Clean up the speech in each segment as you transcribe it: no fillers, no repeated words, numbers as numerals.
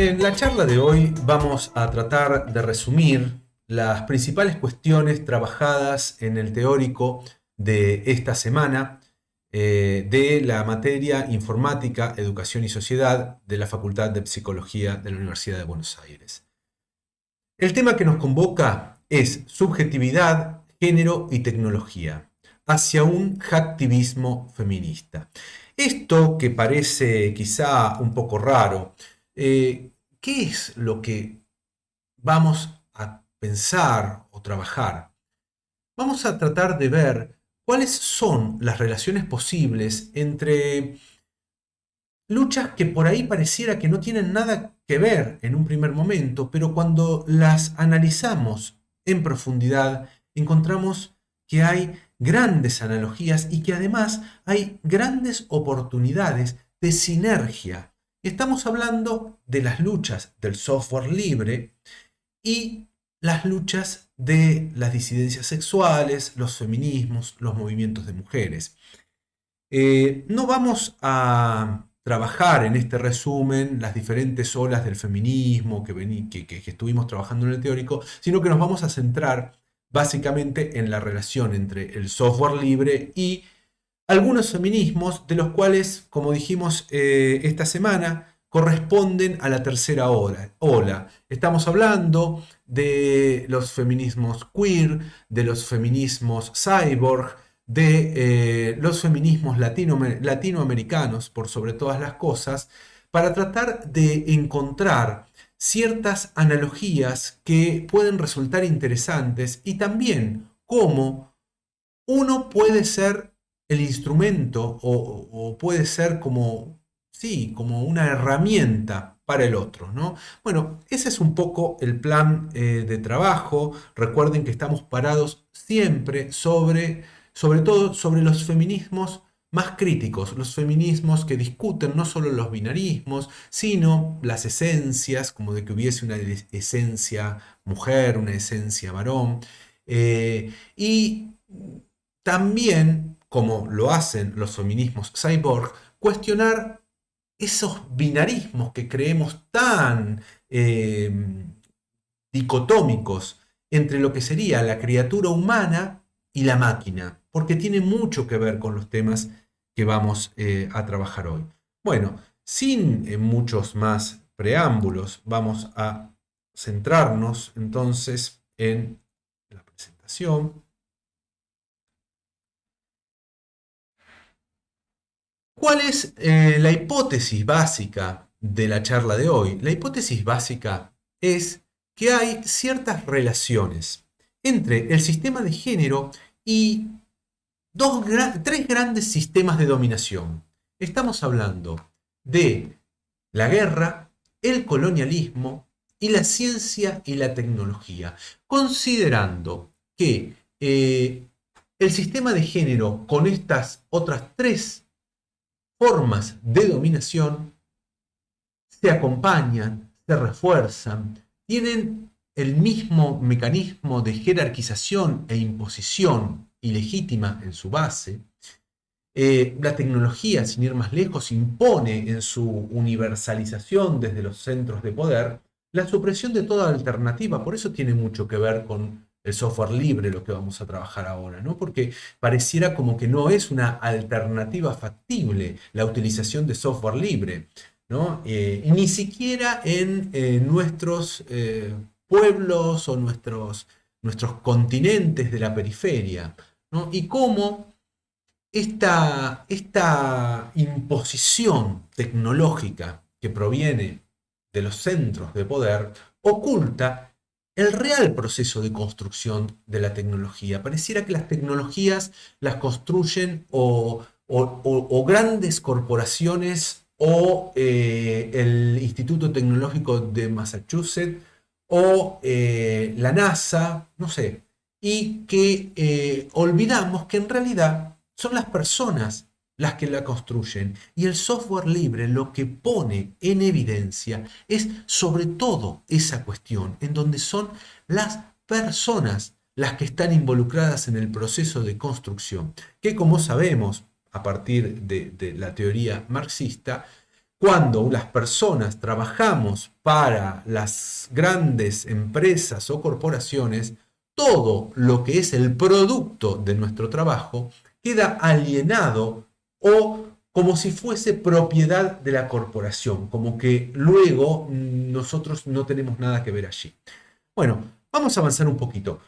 En la charla de hoy vamos a tratar de resumir las principales cuestiones trabajadas en el teórico de esta semana de la materia Informática, Educación y Sociedad de la Facultad de Psicología de la Universidad de Buenos Aires. El tema que nos convoca es subjetividad, género y tecnología, hacia un hacktivismo feminista. Esto que parece quizá un poco raro, ¿qué es lo que vamos a pensar o trabajar? Vamos a tratar de ver cuáles son las relaciones posibles entre luchas que por ahí pareciera que no tienen nada que ver en un primer momento, pero cuando las analizamos en profundidad, encontramos que hay grandes analogías y que además hay grandes oportunidades de sinergia. Estamos hablando de las luchas del software libre y las luchas de las disidencias sexuales, los feminismos, los movimientos de mujeres. No vamos a trabajar en este resumen las diferentes olas del feminismo que estuvimos trabajando en el teórico, sino que nos vamos a centrar básicamente en la relación entre el software libre y algunos feminismos, de los cuales, como dijimos esta semana, corresponden a la tercera ola. Estamos hablando de los feminismos queer, de los feminismos cyborg, de los feminismos latinoamericanos, por sobre todas las cosas, para tratar de encontrar ciertas analogías que pueden resultar interesantes y también cómo uno puede ser el instrumento o puede ser como, sí, como una herramienta para el otro, ¿no? Bueno, ese es un poco el plan de trabajo. Recuerden que estamos parados siempre sobre todo sobre los feminismos más críticos, los feminismos que discuten no solo los binarismos, sino las esencias, como de que hubiese una esencia mujer, una esencia varón, y también, como lo hacen los feminismos cyborg, cuestionar esos binarismos que creemos tan dicotómicos entre lo que sería la criatura humana y la máquina, porque tiene mucho que ver con los temas que vamos a trabajar hoy. Bueno, sin muchos más preámbulos, vamos a centrarnos entonces en la presentación. ¿Cuál es la hipótesis básica de la charla de hoy? La hipótesis básica es que hay ciertas relaciones entre el sistema de género y tres grandes sistemas de dominación. Estamos hablando de la guerra, el colonialismo y la ciencia y la tecnología, considerando que el sistema de género con estas otras tres formas de dominación se acompañan, se refuerzan, tienen el mismo mecanismo de jerarquización e imposición ilegítima en su base. La tecnología, sin ir más lejos, impone en su universalización desde los centros de poder la supresión de toda alternativa. Por eso tiene mucho que ver con el software libre, lo que vamos a trabajar ahora, ¿no? Porque pareciera como que no es una alternativa factible la utilización de software libre, ¿no? Ni siquiera en nuestros pueblos o nuestros continentes de la periferia, ¿no? Y cómo esta imposición tecnológica que proviene de los centros de poder oculta el real proceso de construcción de la tecnología. Pareciera que las tecnologías las construyen o grandes corporaciones o el Instituto Tecnológico de Massachusetts o la NASA, no sé, y que olvidamos que en realidad son las personas las que la construyen. Y el software libre lo que pone en evidencia es sobre todo esa cuestión, en donde son las personas las que están involucradas en el proceso de construcción, que como sabemos, a partir de la teoría marxista, cuando las personas trabajamos para las grandes empresas o corporaciones, todo lo que es el producto de nuestro trabajo queda alienado o como si fuese propiedad de la corporación, como que luego nosotros no tenemos nada que ver allí. Bueno, vamos a avanzar un poquito.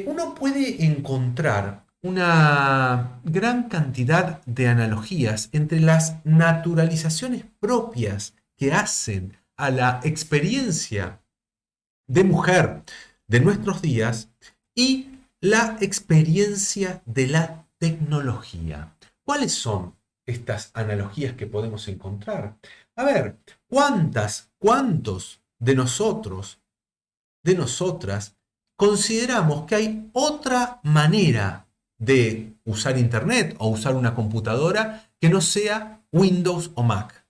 Uno puede encontrar una gran cantidad de analogías entre las naturalizaciones propias que hacen a la experiencia de mujer de nuestros días y la experiencia de la tecnología. ¿Cuáles son estas analogías que podemos encontrar? A ver, ¿cuántos de nosotros, de nosotras, consideramos que hay otra manera de usar Internet o usar una computadora que no sea Windows o Mac?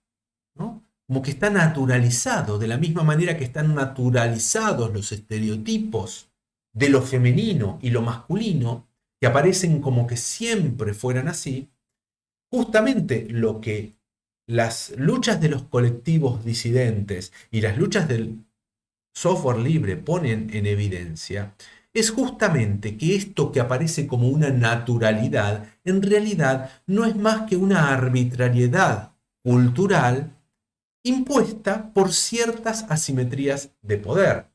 ¿No? Como que está naturalizado, de la misma manera que están naturalizados los estereotipos de lo femenino y lo masculino, que aparecen como que siempre fueran así. Justamente lo que las luchas de los colectivos disidentes y las luchas del software libre ponen en evidencia es justamente que esto que aparece como una naturalidad, en realidad no es más que una arbitrariedad cultural impuesta por ciertas asimetrías de poder.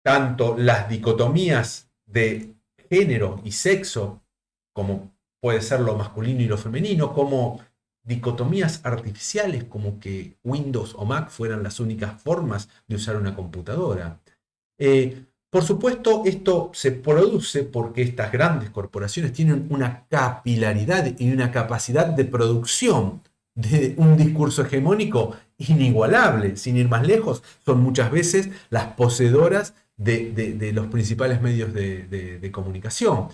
Tanto las dicotomías de género y sexo, como puede ser lo masculino y lo femenino, como dicotomías artificiales, como que Windows o Mac fueran las únicas formas de usar una computadora. Por supuesto, esto se produce porque estas grandes corporaciones tienen una capilaridad y una capacidad de producción de un discurso hegemónico inigualable. Sin ir más lejos, son muchas veces las poseedoras de los principales medios de comunicación.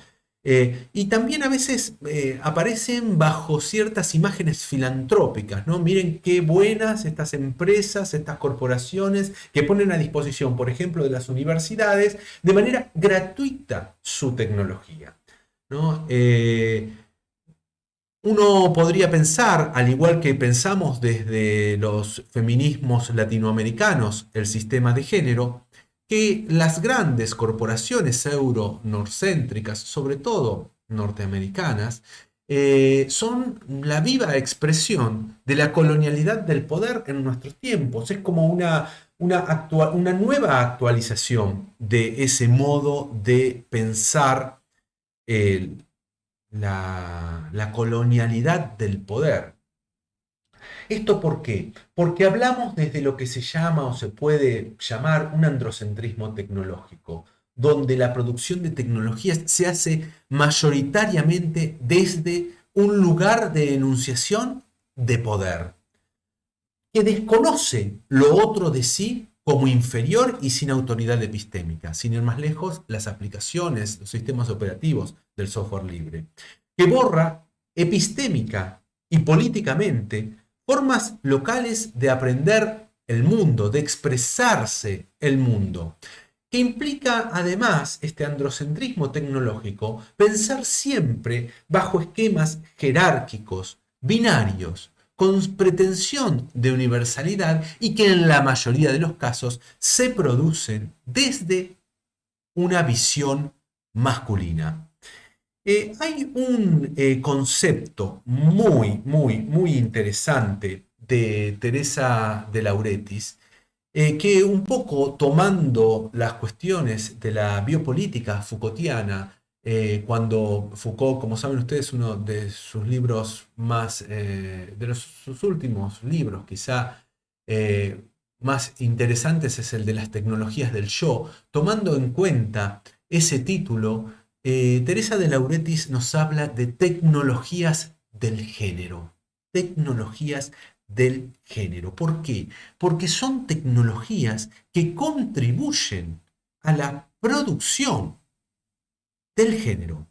Y también a veces aparecen bajo ciertas imágenes filantrópicas, ¿no? Miren qué buenas estas empresas, estas corporaciones que ponen a disposición, por ejemplo, de las universidades, de manera gratuita su tecnología, ¿no? Uno podría pensar, al igual que pensamos desde los feminismos latinoamericanos, el sistema de género, que las grandes corporaciones euro-norcéntricas, sobre todo norteamericanas, son la viva expresión de la colonialidad del poder en nuestros tiempos. Es como una nueva actualización de ese modo de pensar el la colonialidad del poder. ¿Esto por qué? Porque hablamos desde lo que se llama o se puede llamar un androcentrismo tecnológico, donde la producción de tecnologías se hace mayoritariamente desde un lugar de enunciación de poder, que desconoce lo otro de sí como inferior y sin autoridad epistémica. Sin ir más lejos, las aplicaciones, los sistemas operativos del software libre, que borra epistémica y políticamente formas locales de aprender el mundo, de expresarse el mundo, que implica además este androcentrismo tecnológico pensar siempre bajo esquemas jerárquicos, binarios, con pretensión de universalidad y que en la mayoría de los casos se producen desde una visión masculina. Hay un concepto muy interesante de Teresa de Lauretis, que un poco tomando las cuestiones de la biopolítica Foucaultiana, cuando Foucault, como saben ustedes, uno de sus libros más, sus últimos libros quizá más interesantes es el de las tecnologías del yo, tomando en cuenta ese título, Teresa de Lauretis nos habla de tecnologías del género. Tecnologías del género. ¿Por qué? Porque son tecnologías que contribuyen a la producción del género.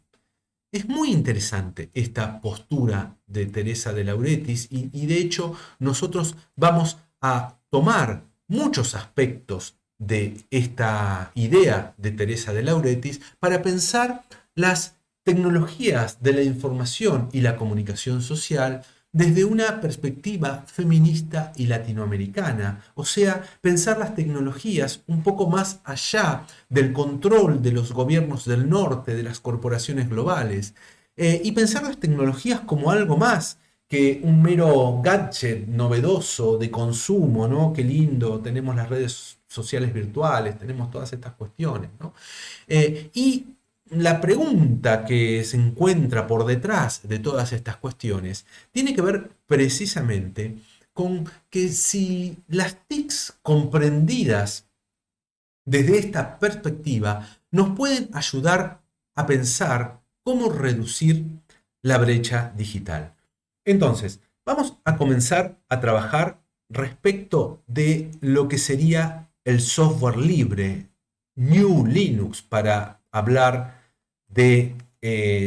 Es muy interesante esta postura de Teresa de Lauretis y de hecho nosotros vamos a tomar muchos aspectos de esta idea de Teresa de Lauretis para pensar las tecnologías de la información y la comunicación social desde una perspectiva feminista y latinoamericana, o sea, pensar las tecnologías un poco más allá del control de los gobiernos del norte, de las corporaciones globales, y pensar las tecnologías como algo más que un mero gadget novedoso de consumo, ¿no? Qué lindo, tenemos las redes sociales virtuales, tenemos todas estas cuestiones, ¿no? Y la pregunta que se encuentra por detrás de todas estas cuestiones tiene que ver precisamente con que si las TICs comprendidas desde esta perspectiva nos pueden ayudar a pensar cómo reducir la brecha digital. Entonces, vamos a comenzar a trabajar respecto de lo que sería el software libre, New Linux, para hablar de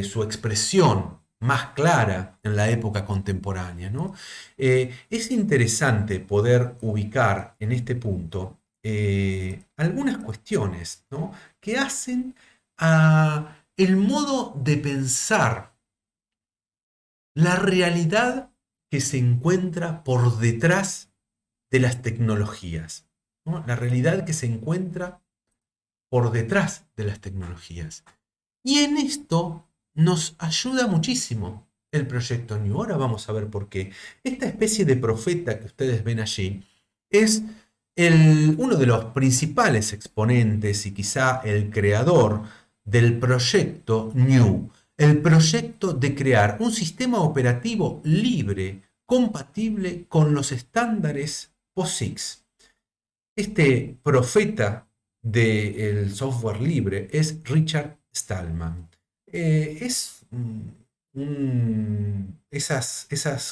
su expresión más clara en la época contemporánea, ¿no? Es interesante poder ubicar en este punto algunas cuestiones, ¿no?, que hacen a el modo de pensar la realidad que se encuentra por detrás de las tecnologías, ¿no? La realidad que se encuentra por detrás de las tecnologías. Y en esto nos ayuda muchísimo el proyecto New. Ahora vamos a ver por qué. Esta especie de profeta que ustedes ven allí es uno de los principales exponentes y quizá el creador del proyecto New, el proyecto de crear un sistema operativo libre, compatible con los estándares POSIX. Este profeta del software libre es Richard Stallman. Esas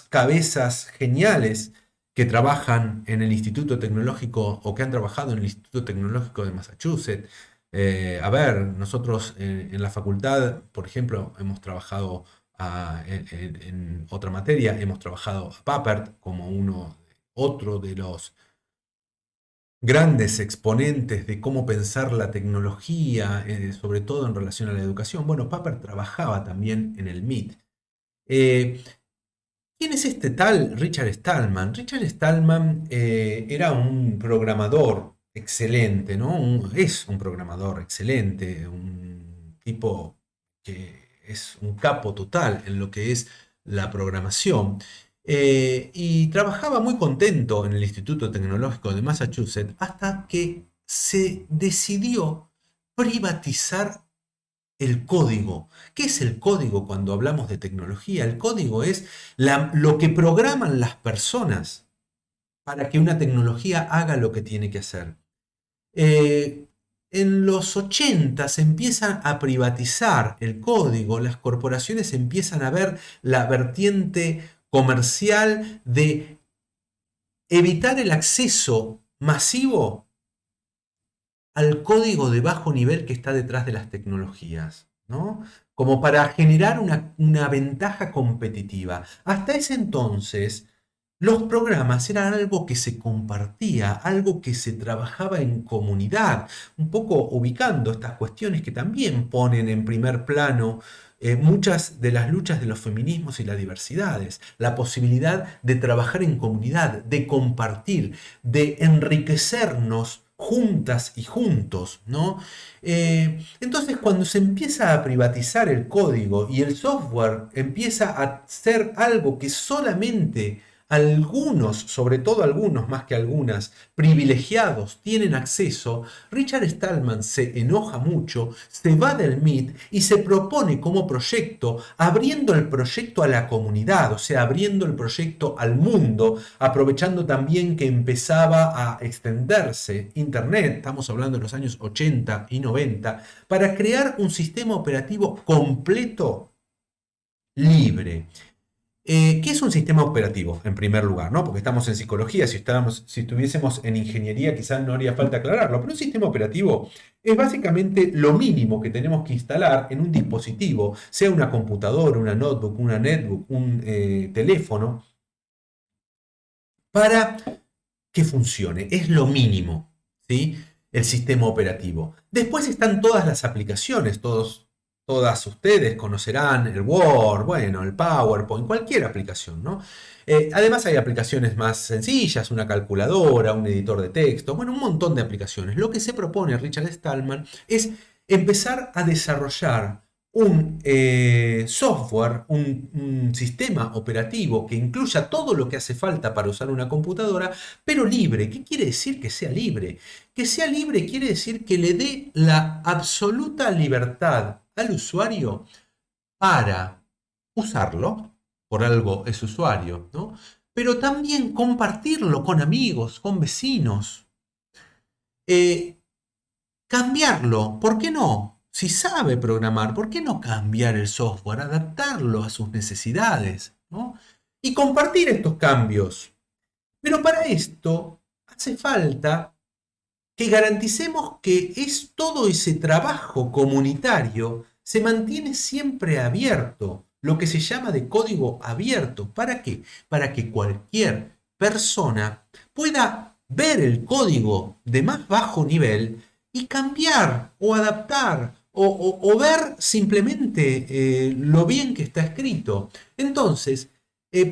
cabezas geniales que trabajan en el Instituto Tecnológico o que han trabajado en el Instituto Tecnológico de Massachusetts. A ver, nosotros en la facultad, por ejemplo, hemos trabajado en otra materia, hemos trabajado a Papert como otro de los grandes exponentes de cómo pensar la tecnología, sobre todo en relación a la educación. Bueno, Papert trabajaba también en el MIT. Eh, ¿Quién es este tal Richard Stallman? Richard Stallman era un programador excelente, ¿no? Es un programador excelente, un tipo que es un capo total en lo que es la programación. Y trabajaba muy contento en el Instituto Tecnológico de Massachusetts hasta que se decidió privatizar el código. ¿Qué es el código cuando hablamos de tecnología? El código es lo que programan las personas para que una tecnología haga lo que tiene que hacer. En los 80 se empieza a privatizar el código, las corporaciones empiezan a ver la vertiente comercial de evitar el acceso masivo al código de bajo nivel que está detrás de las tecnologías, ¿no? Como para generar una ventaja competitiva. Hasta ese entonces, los programas eran algo que se compartía, algo que se trabajaba en comunidad, un poco ubicando estas cuestiones que también ponen en primer plano muchas de las luchas de los feminismos y las diversidades, la posibilidad de trabajar en comunidad, de compartir, de enriquecernos juntas y juntos, ¿no? Entonces, cuando se empieza a privatizar el código y el software empieza a ser algo que solamente algunos, sobre todo algunos más que algunas, privilegiados tienen acceso, Richard Stallman se enoja mucho, se va del MIT y se propone como proyecto, abriendo el proyecto a la comunidad, o sea, abriendo el proyecto al mundo, aprovechando también que empezaba a extenderse Internet, estamos hablando de los años 80 y 90, para crear un sistema operativo completo, libre. ¿Qué es un sistema operativo, en primer lugar? ¿No? Porque estamos en psicología, si estuviésemos en ingeniería quizás no haría falta aclararlo, pero un sistema operativo es básicamente lo mínimo que tenemos que instalar en un dispositivo, sea una computadora, una notebook, una netbook, un teléfono, para que funcione. Es lo mínimo, ¿sí? El sistema operativo. Después están todas las aplicaciones, todas ustedes conocerán el Word, bueno, el PowerPoint, cualquier aplicación, ¿no? Además hay aplicaciones más sencillas, una calculadora, un editor de texto, bueno, un montón de aplicaciones. Lo que se propone Richard Stallman es empezar a desarrollar un software, un sistema operativo que incluya todo lo que hace falta para usar una computadora, pero libre. ¿Qué quiere decir que sea libre? Que sea libre quiere decir que le dé la absoluta libertad al usuario para usarlo, por algo es usuario, ¿no? Pero también compartirlo con amigos, con vecinos. Eh, Cambiarlo, ¿por qué no? Si sabe programar, ¿por qué no cambiar el software, adaptarlo a sus necesidades, ¿no? Y compartir estos cambios. Pero para esto hace falta que garanticemos que todo ese trabajo comunitario se mantiene siempre abierto, lo que se llama de código abierto. ¿Para qué? Para que cualquier persona pueda ver el código de más bajo nivel y cambiar o adaptar o ver simplemente lo bien que está escrito. Entonces,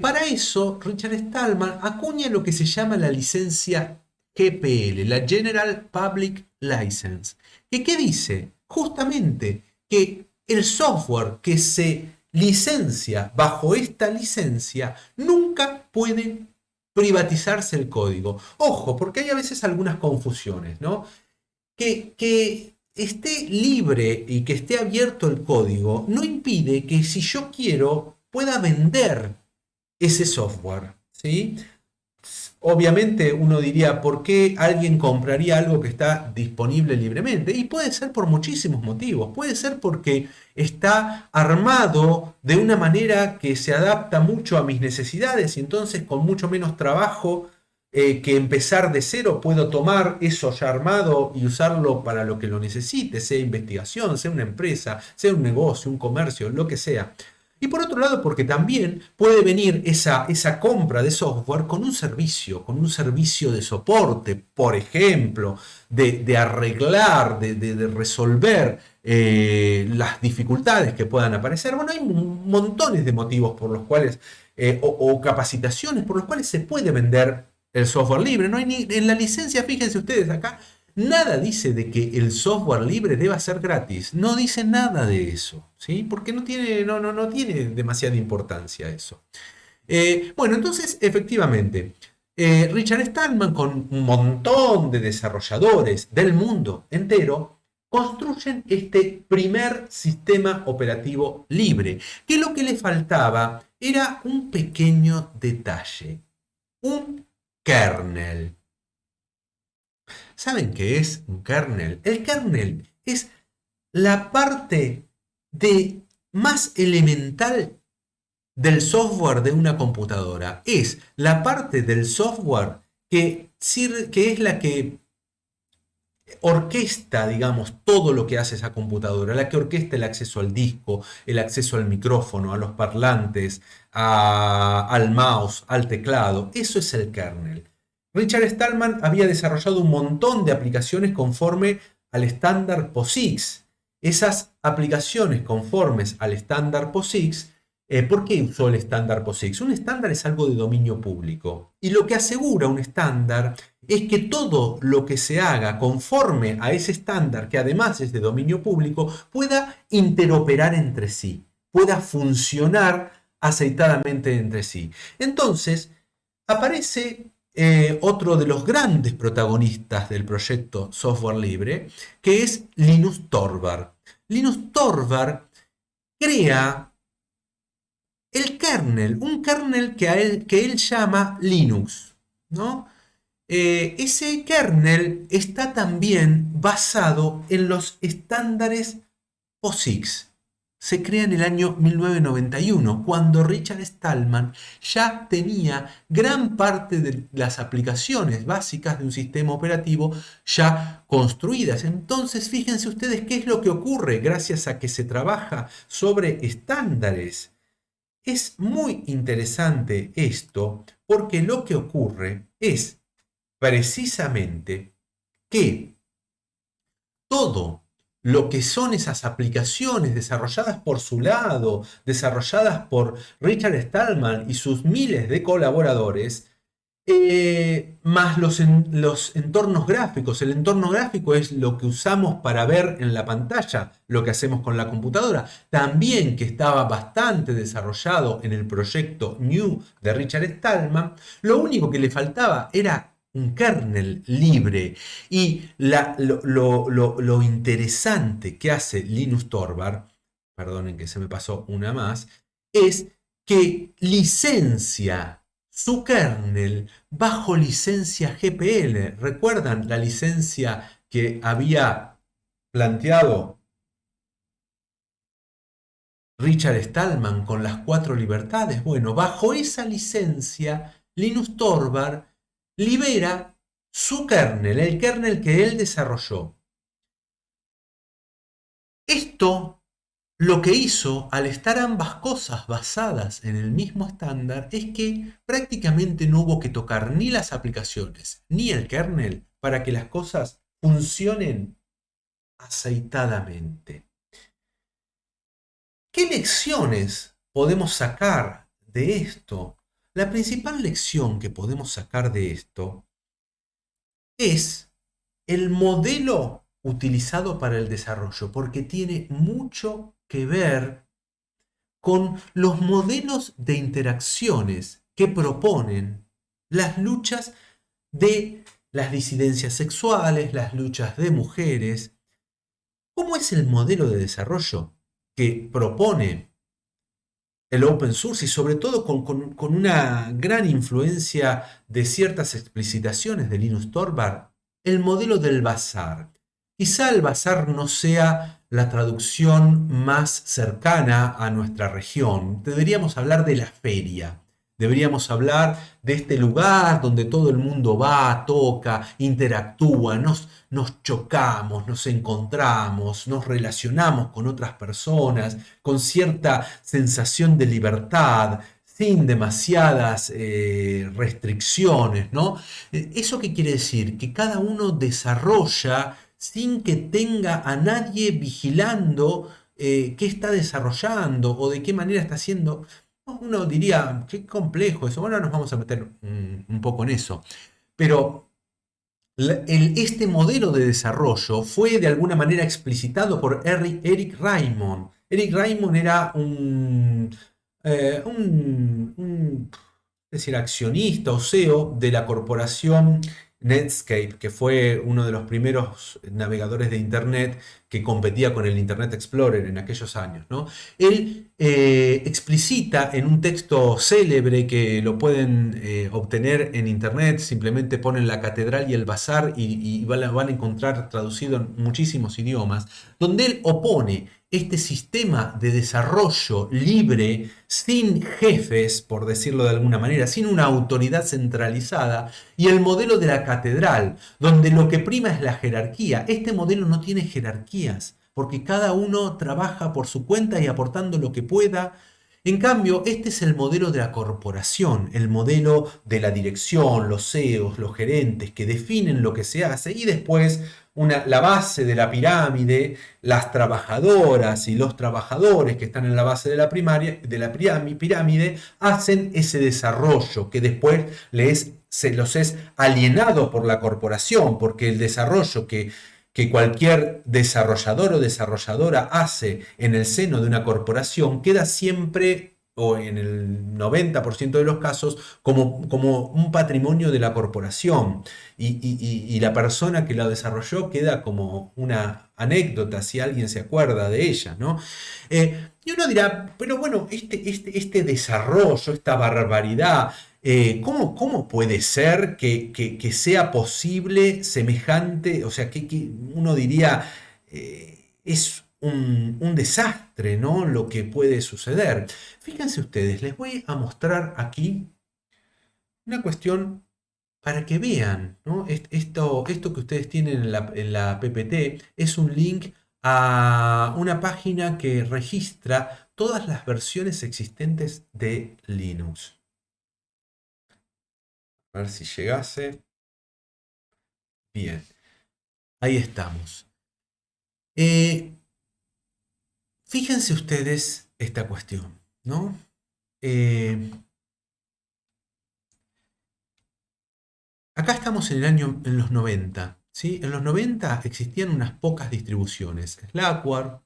para eso, Richard Stallman acuña lo que se llama la licencia GPL, la General Public License. ¿Qué dice? Justamente que el software que se licencia bajo esta licencia nunca puede privatizarse el código. Ojo, porque hay a veces algunas confusiones, ¿no? Que esté libre y que esté abierto el código no impide que si yo quiero pueda vender ese software, ¿sí? Obviamente uno diría, ¿por qué alguien compraría algo que está disponible libremente? Y puede ser por muchísimos motivos. Puede ser porque está armado de una manera que se adapta mucho a mis necesidades y entonces con mucho menos trabajo que empezar de cero puedo tomar eso ya armado y usarlo para lo que lo necesite, sea investigación, sea una empresa, sea un negocio, un comercio, lo que sea. Y por otro lado, porque también puede venir esa compra de software con un servicio de soporte, por ejemplo, de arreglar, de resolver las dificultades que puedan aparecer. Bueno, hay montones de motivos por los cuales, o capacitaciones por los cuales se puede vender el software libre. No hay en la licencia, fíjense ustedes acá, nada dice de que el software libre deba ser gratis. No dice nada de eso, ¿sí? Porque no tiene demasiada importancia eso. Bueno, entonces, efectivamente, Richard Stallman con un montón de desarrolladores del mundo entero construyen este primer sistema operativo libre, que lo que le faltaba era un pequeño detalle, un kernel. ¿Saben qué es un kernel? El kernel es la parte más elemental del software de una computadora. Es la parte del software que es la que orquesta, digamos, todo lo que hace esa computadora, la que orquesta el acceso al disco, el acceso al micrófono, a los parlantes, al mouse, al teclado. Eso es el kernel. Richard Stallman había desarrollado un montón de aplicaciones conforme al estándar POSIX. Esas aplicaciones conformes al estándar POSIX, ¿por qué usó el estándar POSIX? Un estándar es algo de dominio público. Y lo que asegura un estándar es que todo lo que se haga conforme a ese estándar, que además es de dominio público, pueda interoperar entre sí, pueda funcionar aceitadamente entre sí. Entonces, aparece otro de los grandes protagonistas del proyecto Software Libre, que es Linus Torvald. Linus Torvald crea el kernel, un kernel que él llama Linux, ¿no? Ese kernel está también basado en los estándares POSIX. Se crea en el año 1991, cuando Richard Stallman ya tenía gran parte de las aplicaciones básicas de un sistema operativo ya construidas. Entonces, fíjense ustedes qué es lo que ocurre gracias a que se trabaja sobre estándares. Es muy interesante esto porque lo que ocurre es precisamente que todo lo que son esas aplicaciones desarrolladas por su lado, desarrolladas por Richard Stallman y sus miles de colaboradores, más los entornos gráficos. El entorno gráfico es lo que usamos para ver en la pantalla lo que hacemos con la computadora. También que estaba bastante desarrollado en el proyecto New de Richard Stallman. Lo único que le faltaba era un kernel libre. Y lo interesante que hace Linus Torvald, perdonen que se me pasó una más, es que licencia su kernel bajo licencia GPL. ¿Recuerdan la licencia que había planteado Richard Stallman con las 4 libertades? Bueno, bajo esa licencia, Linus Torvald libera su kernel, el kernel que él desarrolló. Esto lo que hizo, al estar ambas cosas basadas en el mismo estándar, es que prácticamente no hubo que tocar ni las aplicaciones ni el kernel para que las cosas funcionen aceitadamente. ¿Qué lecciones podemos sacar de esto? La principal lección que podemos sacar de esto es el modelo utilizado para el desarrollo, porque tiene mucho que ver con los modelos de interacciones que proponen las luchas de las disidencias sexuales, las luchas de mujeres. ¿Cómo es el modelo de desarrollo que propone el open source y sobre todo con una gran influencia de ciertas explicitaciones de Linus Torvald? El modelo del bazar. Quizá el bazar no sea la traducción más cercana a nuestra región. Deberíamos hablar de la feria. Deberíamos hablar de este lugar donde todo el mundo va, toca, interactúa, nos chocamos, nos encontramos, nos relacionamos con otras personas, con cierta sensación de libertad, sin demasiadas restricciones, ¿no? ¿Eso qué quiere decir? Que cada uno desarrolla sin que tenga a nadie vigilando qué está desarrollando o de qué manera está haciendo. Uno diría, qué complejo eso. Bueno, nos vamos a meter un poco en eso. Pero este modelo de desarrollo fue de alguna manera explicitado por Eric Raymond. Eric Raymond era es decir, accionista o CEO de la corporación Netscape, que fue uno de los primeros navegadores de Internet que competía con el Internet Explorer en aquellos años, ¿no? Él explicita en un texto célebre que lo pueden obtener en Internet, simplemente ponen la catedral y el bazar y van a encontrar traducido en muchísimos idiomas, donde él opone este sistema de desarrollo libre, sin jefes, por decirlo de alguna manera, sin una autoridad centralizada, y el modelo de la catedral, donde lo que prima es la jerarquía. Este modelo no tiene jerarquías, porque cada uno trabaja por su cuenta y aportando lo que pueda. En cambio, este es el modelo de la corporación, el modelo de la dirección, los CEOs, los gerentes que definen lo que se hace y después la base de la pirámide, las trabajadoras y los trabajadores que están en la base de la pirámide hacen ese desarrollo que después se los es alienado por la corporación, porque el desarrollo que cualquier desarrollador o desarrolladora hace en el seno de una corporación queda siempre, o en el 90% de los casos, como un patrimonio de la corporación. Y la persona que lo desarrolló queda como una anécdota, si alguien se acuerda de ella, ¿no? Y uno dirá, pero bueno, este desarrollo, esta barbaridad, ¿cómo puede ser que sea posible semejante? O sea, que uno diría, es un desastre, ¿no? Lo que puede suceder. Fíjense ustedes, les voy a mostrar aquí una cuestión para que vean, ¿no? Esto que ustedes tienen en la PPT es un link a una página que registra todas las versiones existentes de Linux. A ver si llegase. Bien, ahí estamos. Eh, Fíjense ustedes esta cuestión, ¿no? Eh, Acá estamos en los 90, ¿sí? En los 90 existían unas pocas distribuciones. Slackware,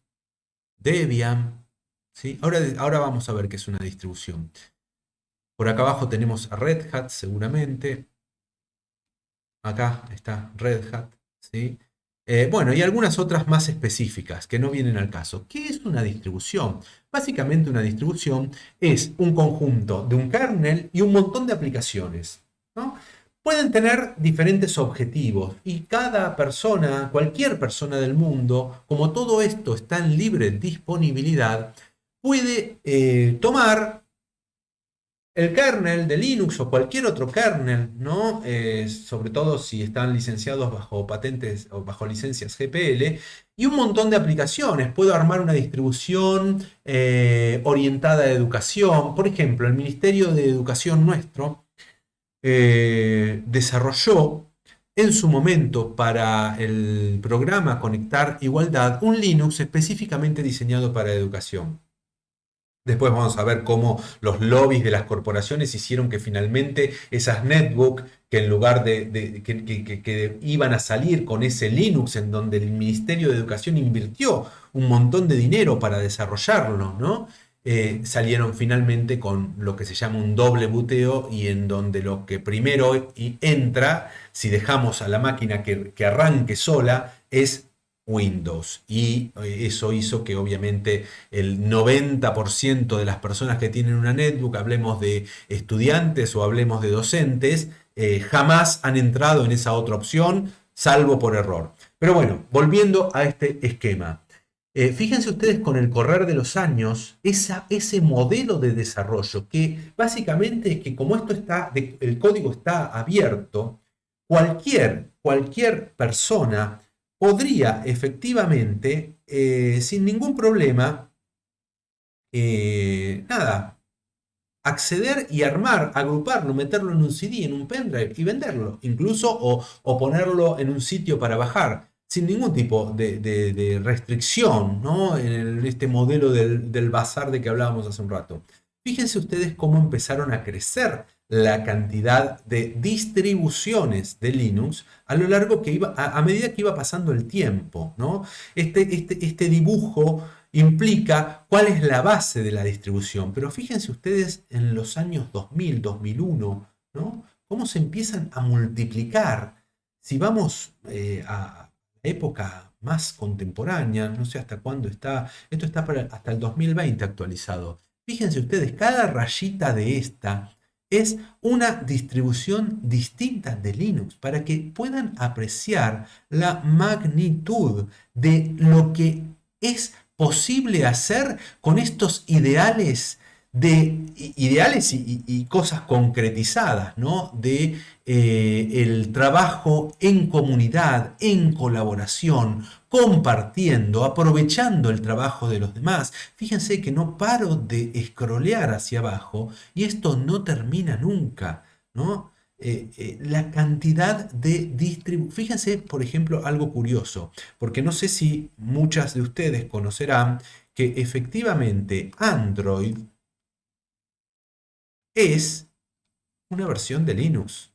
Debian, ¿sí? Ahora vamos a ver qué es una distribución. Por acá abajo tenemos a Red Hat, seguramente. Acá está Red Hat, ¿sí? Bueno, y algunas otras más específicas que no vienen al caso. ¿Qué es una distribución? Básicamente una distribución es un conjunto de un kernel y un montón de aplicaciones, ¿no? Pueden tener diferentes objetivos y cada persona, cualquier persona del mundo, como todo esto está en libre disponibilidad, puede tomar el kernel de Linux o cualquier otro kernel, ¿no? Sobre todo si están licenciados bajo patentes o bajo licencias GPL, y un montón de aplicaciones. Puedo armar una distribución orientada a educación. Por ejemplo, el Ministerio de Educación nuestro desarrolló en su momento para el programa Conectar Igualdad un Linux específicamente diseñado para educación. Después vamos a ver cómo los lobbies de las corporaciones hicieron que finalmente esas netbooks, que en lugar que iban a salir con ese Linux en donde el Ministerio de Educación invirtió un montón de dinero para desarrollarlo, ¿no? Salieron finalmente con lo que se llama un doble buteo y en donde lo que primero entra, si dejamos a la máquina que arranque sola, es Windows. Y eso hizo que obviamente el 90% de las personas que tienen una netbook, hablemos de estudiantes o hablemos de docentes, jamás han entrado en esa otra opción, salvo por error. Pero bueno, volviendo a este esquema. Fíjense ustedes con el correr de los años, ese modelo de desarrollo, que básicamente es que como esto está, el código está abierto, cualquier persona podría efectivamente, sin ningún problema, nada, acceder y armar, agruparlo, meterlo en un CD, en un pendrive y venderlo, incluso o ponerlo en un sitio para bajar, sin ningún tipo de restricción, ¿no? En este modelo del bazar de que hablábamos hace un rato. Fíjense ustedes cómo empezaron a crecer la cantidad de distribuciones de Linux a lo largo que iba, a medida que iba pasando el tiempo, ¿no? Este dibujo implica cuál es la base de la distribución. Pero fíjense ustedes en los años 2000, 2001, ¿no? Cómo se empiezan a multiplicar. Si vamos a época más contemporánea, no sé hasta cuándo está, esto está hasta el 2020 actualizado. Fíjense ustedes, cada rayita de esta es una distribución distinta de Linux para que puedan apreciar la magnitud de lo que es posible hacer con estos ideales y cosas concretizadas, ¿no? De el trabajo en comunidad, en colaboración, compartiendo, aprovechando el trabajo de los demás. Fíjense que no paro de escrolear hacia abajo y esto no termina nunca, ¿no? La cantidad de distribuciones. Fíjense, por ejemplo, algo curioso, porque no sé si muchas de ustedes conocerán que efectivamente Android es una versión de Linux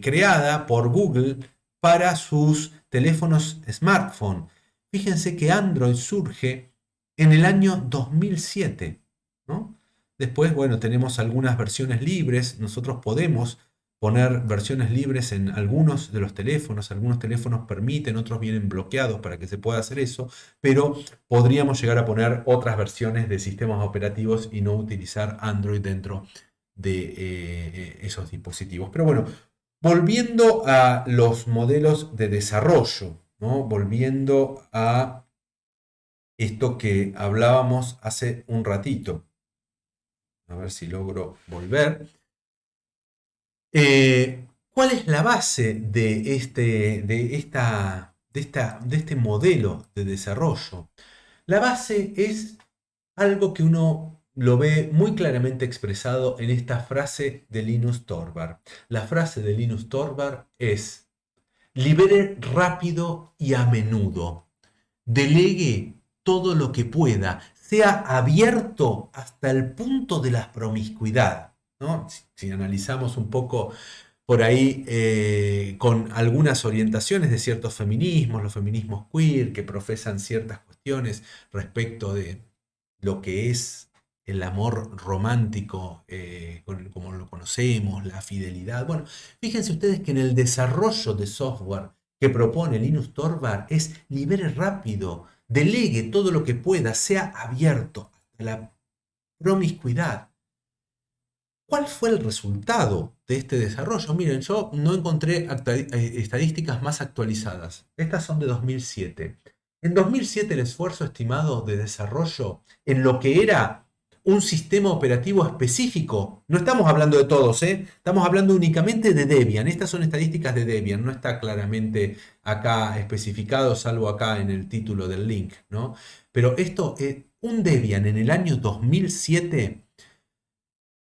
creada por Google para sus teléfonos smartphone. Fíjense que Android surge en el año 2007, ¿no? Después, bueno, tenemos algunas versiones libres. Nosotros podemos poner versiones libres en algunos de los teléfonos. Algunos teléfonos permiten, otros vienen bloqueados para que se pueda hacer eso, pero podríamos llegar a poner otras versiones de sistemas operativos y no utilizar Android dentro de esos dispositivos. Pero bueno, volviendo a los modelos de desarrollo, ¿no? Volviendo a esto que hablábamos hace un ratito. A ver si logro volver. ¿Cuál es la base de este modelo de desarrollo? La base es algo que uno lo ve muy claramente expresado en esta frase de Linus Torvald. La frase de Linus Torvald es: libere rápido y a menudo. delegue todo lo que pueda, sea abierto hasta el punto de la promiscuidad, ¿no? Si analizamos un poco por ahí con algunas orientaciones de ciertos feminismos, los feminismos queer, que profesan ciertas cuestiones respecto de lo que es el amor romántico, como lo conocemos, la fidelidad. Bueno, fíjense ustedes que en el desarrollo de software que propone Linus Torvald es libere rápido, delegue todo lo que pueda, sea abierto a la promiscuidad. ¿Cuál fue el resultado de este desarrollo? Miren, yo no encontré estadísticas más actualizadas. Estas son de 2007. En 2007 el esfuerzo estimado de desarrollo en lo que era un sistema operativo específico, no estamos hablando de todos, estamos hablando únicamente de Debian. Estas son estadísticas de Debian, no está claramente acá especificado, salvo acá en el título del link, ¿no? Pero esto, un Debian en el año 2007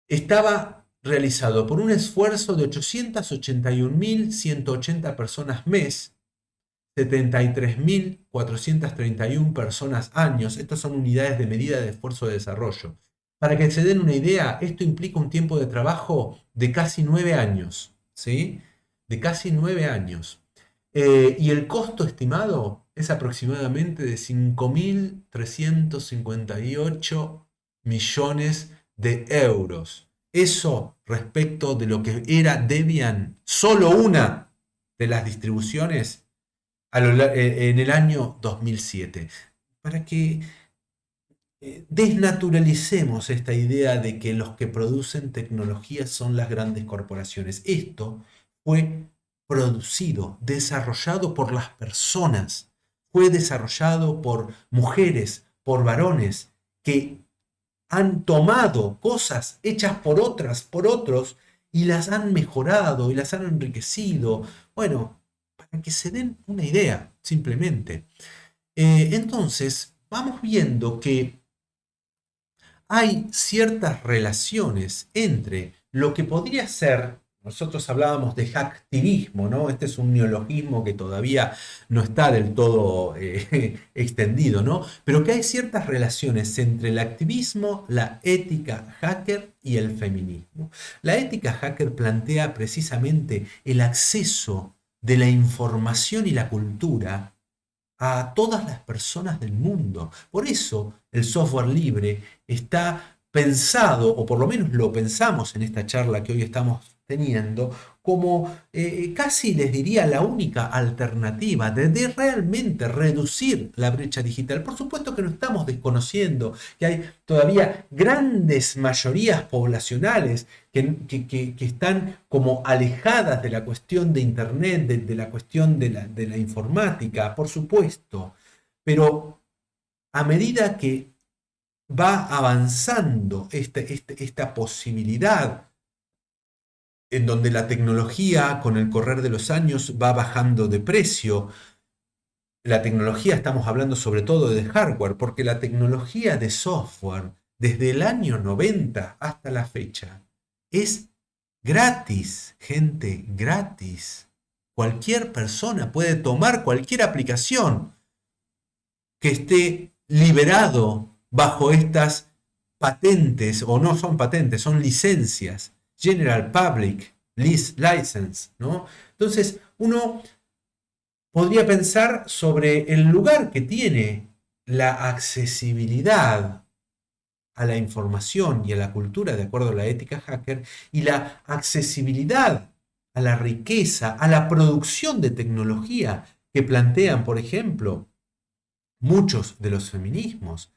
estaba realizado por un esfuerzo de 881.180 personas mes, 73.431 personas años. Estas son unidades de medida de esfuerzo de desarrollo. Para que se den una idea, esto implica un tiempo de trabajo de casi 9 años, ¿sí? De casi 9 años. Y el costo estimado es aproximadamente de 5.358 millones de euros. Eso respecto de lo que era Debian, solo una de las distribuciones en el año 2007. Para que desnaturalicemos esta idea de que los que producen tecnología son las grandes corporaciones. Esto fue producido, desarrollado por las personas, fue desarrollado por mujeres, por varones, que han tomado cosas hechas por otras, por otros, y las han mejorado y las han enriquecido. Bueno, para que se den una idea, simplemente. Entonces, vamos viendo que hay ciertas relaciones entre lo que podría ser, nosotros hablábamos de hacktivismo, ¿no? Este es un neologismo que todavía no está del todo extendido, ¿no? Pero que hay ciertas relaciones entre el activismo, la ética hacker y el feminismo. La ética hacker plantea precisamente el acceso de la información y la cultura a todas las personas del mundo. Por eso el software libre está pensado, o por lo menos lo pensamos en esta charla que hoy estamos teniendo, como casi les diría la única alternativa de realmente reducir la brecha digital. Por supuesto que no estamos desconociendo que hay todavía grandes mayorías poblacionales que están como alejadas de la cuestión de Internet, de la cuestión de la informática, por supuesto. Pero a medida que va avanzando esta posibilidad, en donde la tecnología con el correr de los años va bajando de precio. La tecnología, estamos hablando sobre todo de hardware, porque la tecnología de software, desde el año 90 hasta la fecha, es gratis, gente, gratis. Cualquier persona puede tomar cualquier aplicación que esté liberado bajo estas patentes, o no son patentes, son licencias. General Public License, ¿no? Entonces, uno podría pensar sobre el lugar que tiene la accesibilidad a la información y a la cultura, de acuerdo a la ética hacker, y la accesibilidad a la riqueza, a la producción de tecnología que plantean, por ejemplo, muchos de los feminismos.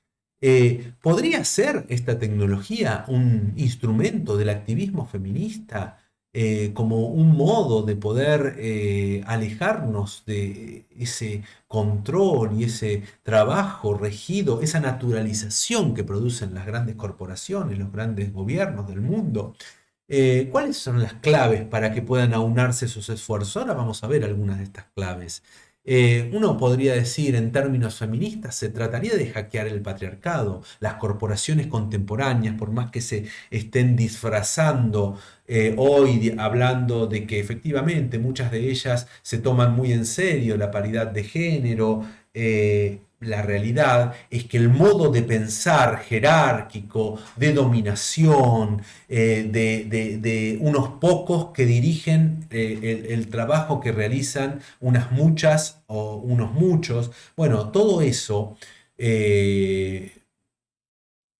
¿Podría ser esta tecnología un instrumento del activismo feminista como un modo de poder alejarnos de ese control y ese trabajo regido, esa naturalización que producen las grandes corporaciones, los grandes gobiernos del mundo? ¿Cuáles son las claves para que puedan aunarse sus esfuerzos? Ahora vamos a ver algunas de estas claves. Uno podría decir en términos feministas, se trataría de hackear el patriarcado, las corporaciones contemporáneas, por más que se estén disfrazando hoy hablando de que efectivamente muchas de ellas se toman muy en serio la paridad de género, la realidad es que el modo de pensar jerárquico, de dominación, de unos pocos que dirigen el trabajo que realizan unas muchas o unos muchos, bueno, todo eso,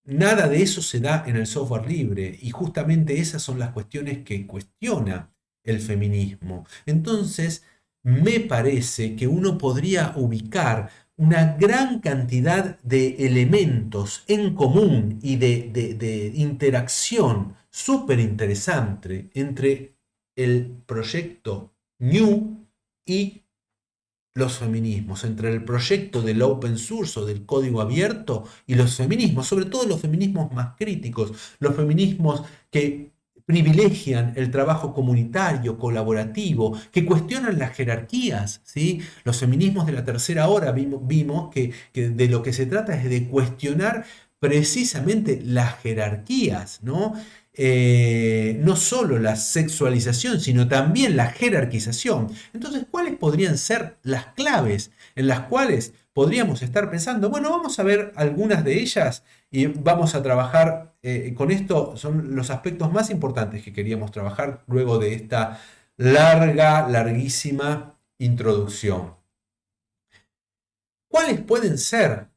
nada de eso se da en el software libre y justamente esas son las cuestiones que cuestiona el feminismo. Entonces, me parece que uno podría ubicar una gran cantidad de elementos en común y de interacción súper interesante entre el proyecto New y los feminismos, entre el proyecto del open source o del código abierto y los feminismos, sobre todo los feminismos más críticos, los feminismos que privilegian el trabajo comunitario, colaborativo, que cuestionan las jerarquías, ¿sí? Los feminismos de la tercera hora vimos que de lo que se trata es de cuestionar precisamente las jerarquías, ¿no? No solo la sexualización, sino también la jerarquización. Entonces, ¿cuáles podrían ser las claves en las cuales podríamos estar pensando? Bueno, vamos a ver algunas de ellas y vamos a trabajar con esto. Son los aspectos más importantes que queríamos trabajar luego de esta larguísima introducción. ¿Cuáles pueden ser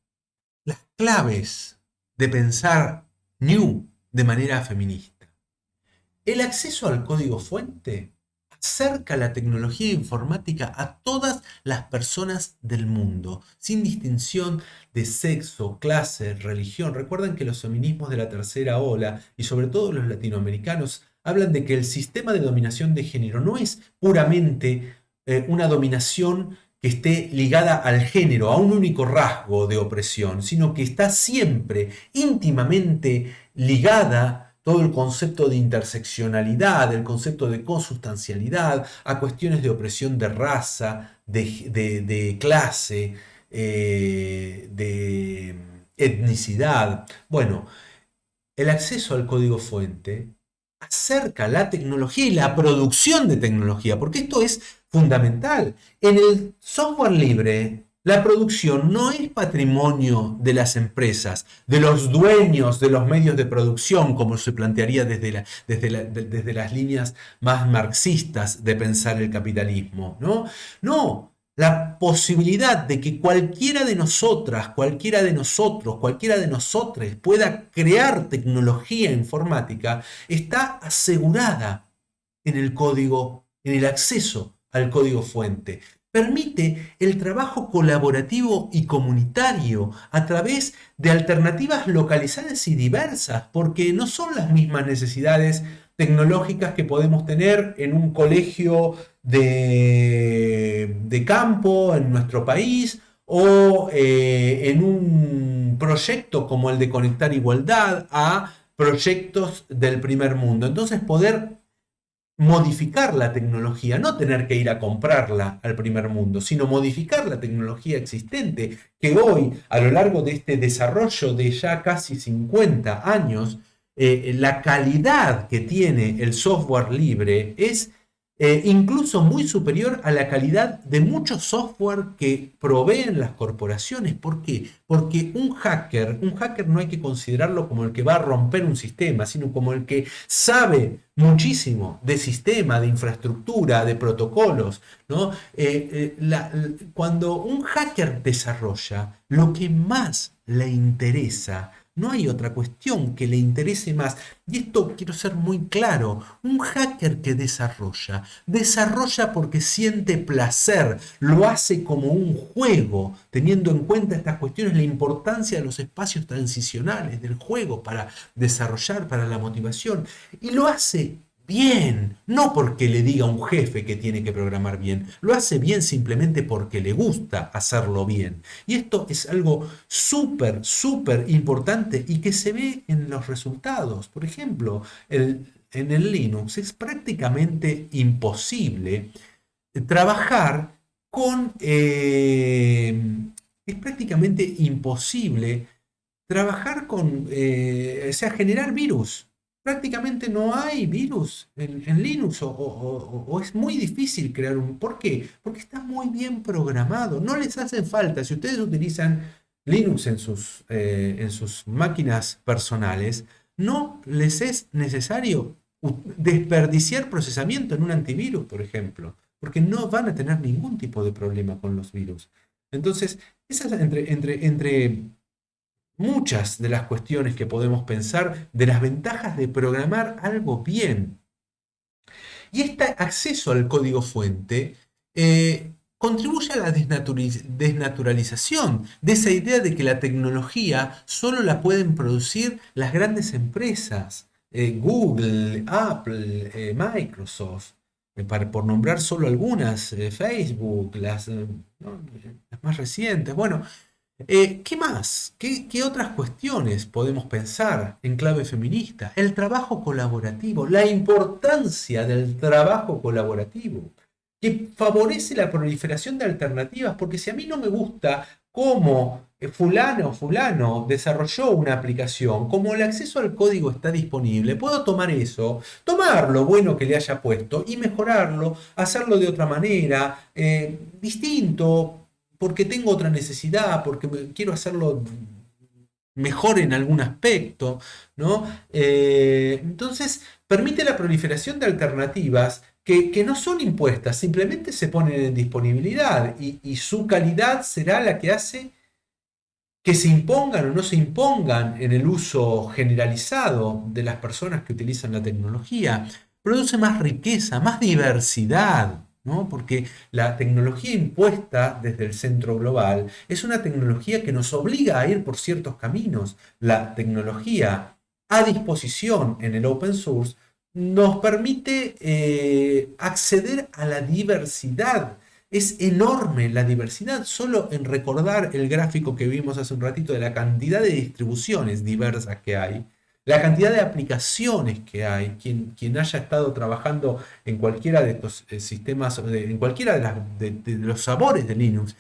las claves de pensar New de manera feminista? El acceso al código fuente acerca la tecnología informática a todas las personas del mundo, sin distinción de sexo, clase, religión. Recuerden que los feminismos de la tercera ola, y sobre todo los latinoamericanos, hablan de que el sistema de dominación de género no es puramente una dominación que esté ligada al género, a un único rasgo de opresión, sino que está siempre íntimamente ligada todo el concepto de interseccionalidad, el concepto de consustancialidad, a cuestiones de opresión de raza, de clase, de etnicidad. Bueno, el acceso al código fuente acerca la tecnología y la producción de tecnología, porque esto es fundamental. En el software libre, la producción no es patrimonio de las empresas, de los dueños de los medios de producción, como se plantearía desde las líneas más marxistas de pensar el capitalismo. No, no. La posibilidad de que cualquiera de nosotras, cualquiera de nosotros, cualquiera de nosotres pueda crear tecnología informática está asegurada en el código, en el acceso al código fuente. Permite el trabajo colaborativo y comunitario a través de alternativas localizadas y diversas, porque no son las mismas necesidades tecnológicas que podemos tener en un colegio de campo en nuestro país o en un proyecto como el de Conectar Igualdad a proyectos del primer mundo. Entonces poder modificar la tecnología, no tener que ir a comprarla al primer mundo, sino modificar la tecnología existente que hoy, a lo largo de este desarrollo de ya casi 50 años, la calidad que tiene el software libre es incluso muy superior a la calidad de mucho software que proveen las corporaciones. ¿Por qué? Porque un hacker no hay que considerarlo como el que va a romper un sistema, sino como el que sabe muchísimo de sistema, de infraestructura, de protocolos, ¿no? Cuando un hacker desarrolla, lo que más le interesa, no hay otra cuestión que le interese más. Y esto quiero ser muy claro. Un hacker que desarrolla porque siente placer, lo hace como un juego, teniendo en cuenta estas cuestiones, la importancia de los espacios transicionales del juego para desarrollar, para la motivación. Y lo hace bien, no porque le diga a un jefe que tiene que programar bien, lo hace bien simplemente porque le gusta hacerlo bien. Y esto es algo súper, súper importante y que se ve en los resultados. Por ejemplo, en el Linux es prácticamente imposible trabajar con... es prácticamente imposible trabajar con... o sea, generar virus. prácticamente no hay virus en Linux o es muy difícil crear un... ¿Por qué? Porque está muy bien programado, no les hace falta. Si ustedes utilizan Linux en sus máquinas personales, no les es necesario desperdiciar procesamiento en un antivirus, por ejemplo, porque no van a tener ningún tipo de problema con los virus. Entonces, esas entre muchas de las cuestiones que podemos pensar de las ventajas de programar algo bien. Y este acceso al código fuente contribuye a la desnaturalización de esa idea de que la tecnología solo la pueden producir las grandes empresas, Google, Apple, Microsoft, por nombrar solo algunas, Facebook, ¿no? Las más recientes. Bueno, ¿qué más? ¿Qué otras cuestiones podemos pensar en clave feminista? El trabajo colaborativo, la importancia del trabajo colaborativo, que favorece la proliferación de alternativas, porque si a mí no me gusta cómo fulano o fulano desarrolló una aplicación, como el acceso al código está disponible, puedo tomar eso, tomar lo bueno que le haya puesto y mejorarlo, hacerlo de otra manera, distinto, porque tengo otra necesidad, porque quiero hacerlo mejor en algún aspecto, ¿no? Entonces, permite la proliferación de alternativas que no son impuestas, simplemente se ponen en disponibilidad y su calidad será la que hace que se impongan o no se impongan en el uso generalizado de las personas que utilizan la tecnología. Produce más riqueza, más diversidad, ¿no? Porque la tecnología impuesta desde el centro global es una tecnología que nos obliga a ir por ciertos caminos. La tecnología a disposición en el open source nos permite acceder a la diversidad. Es enorme la diversidad, solo en recordar el gráfico que vimos hace un ratito de la cantidad de distribuciones diversas que hay, la cantidad de aplicaciones que hay. Quien haya estado trabajando en cualquiera de estos sistemas, en cualquiera de los sabores de Linux,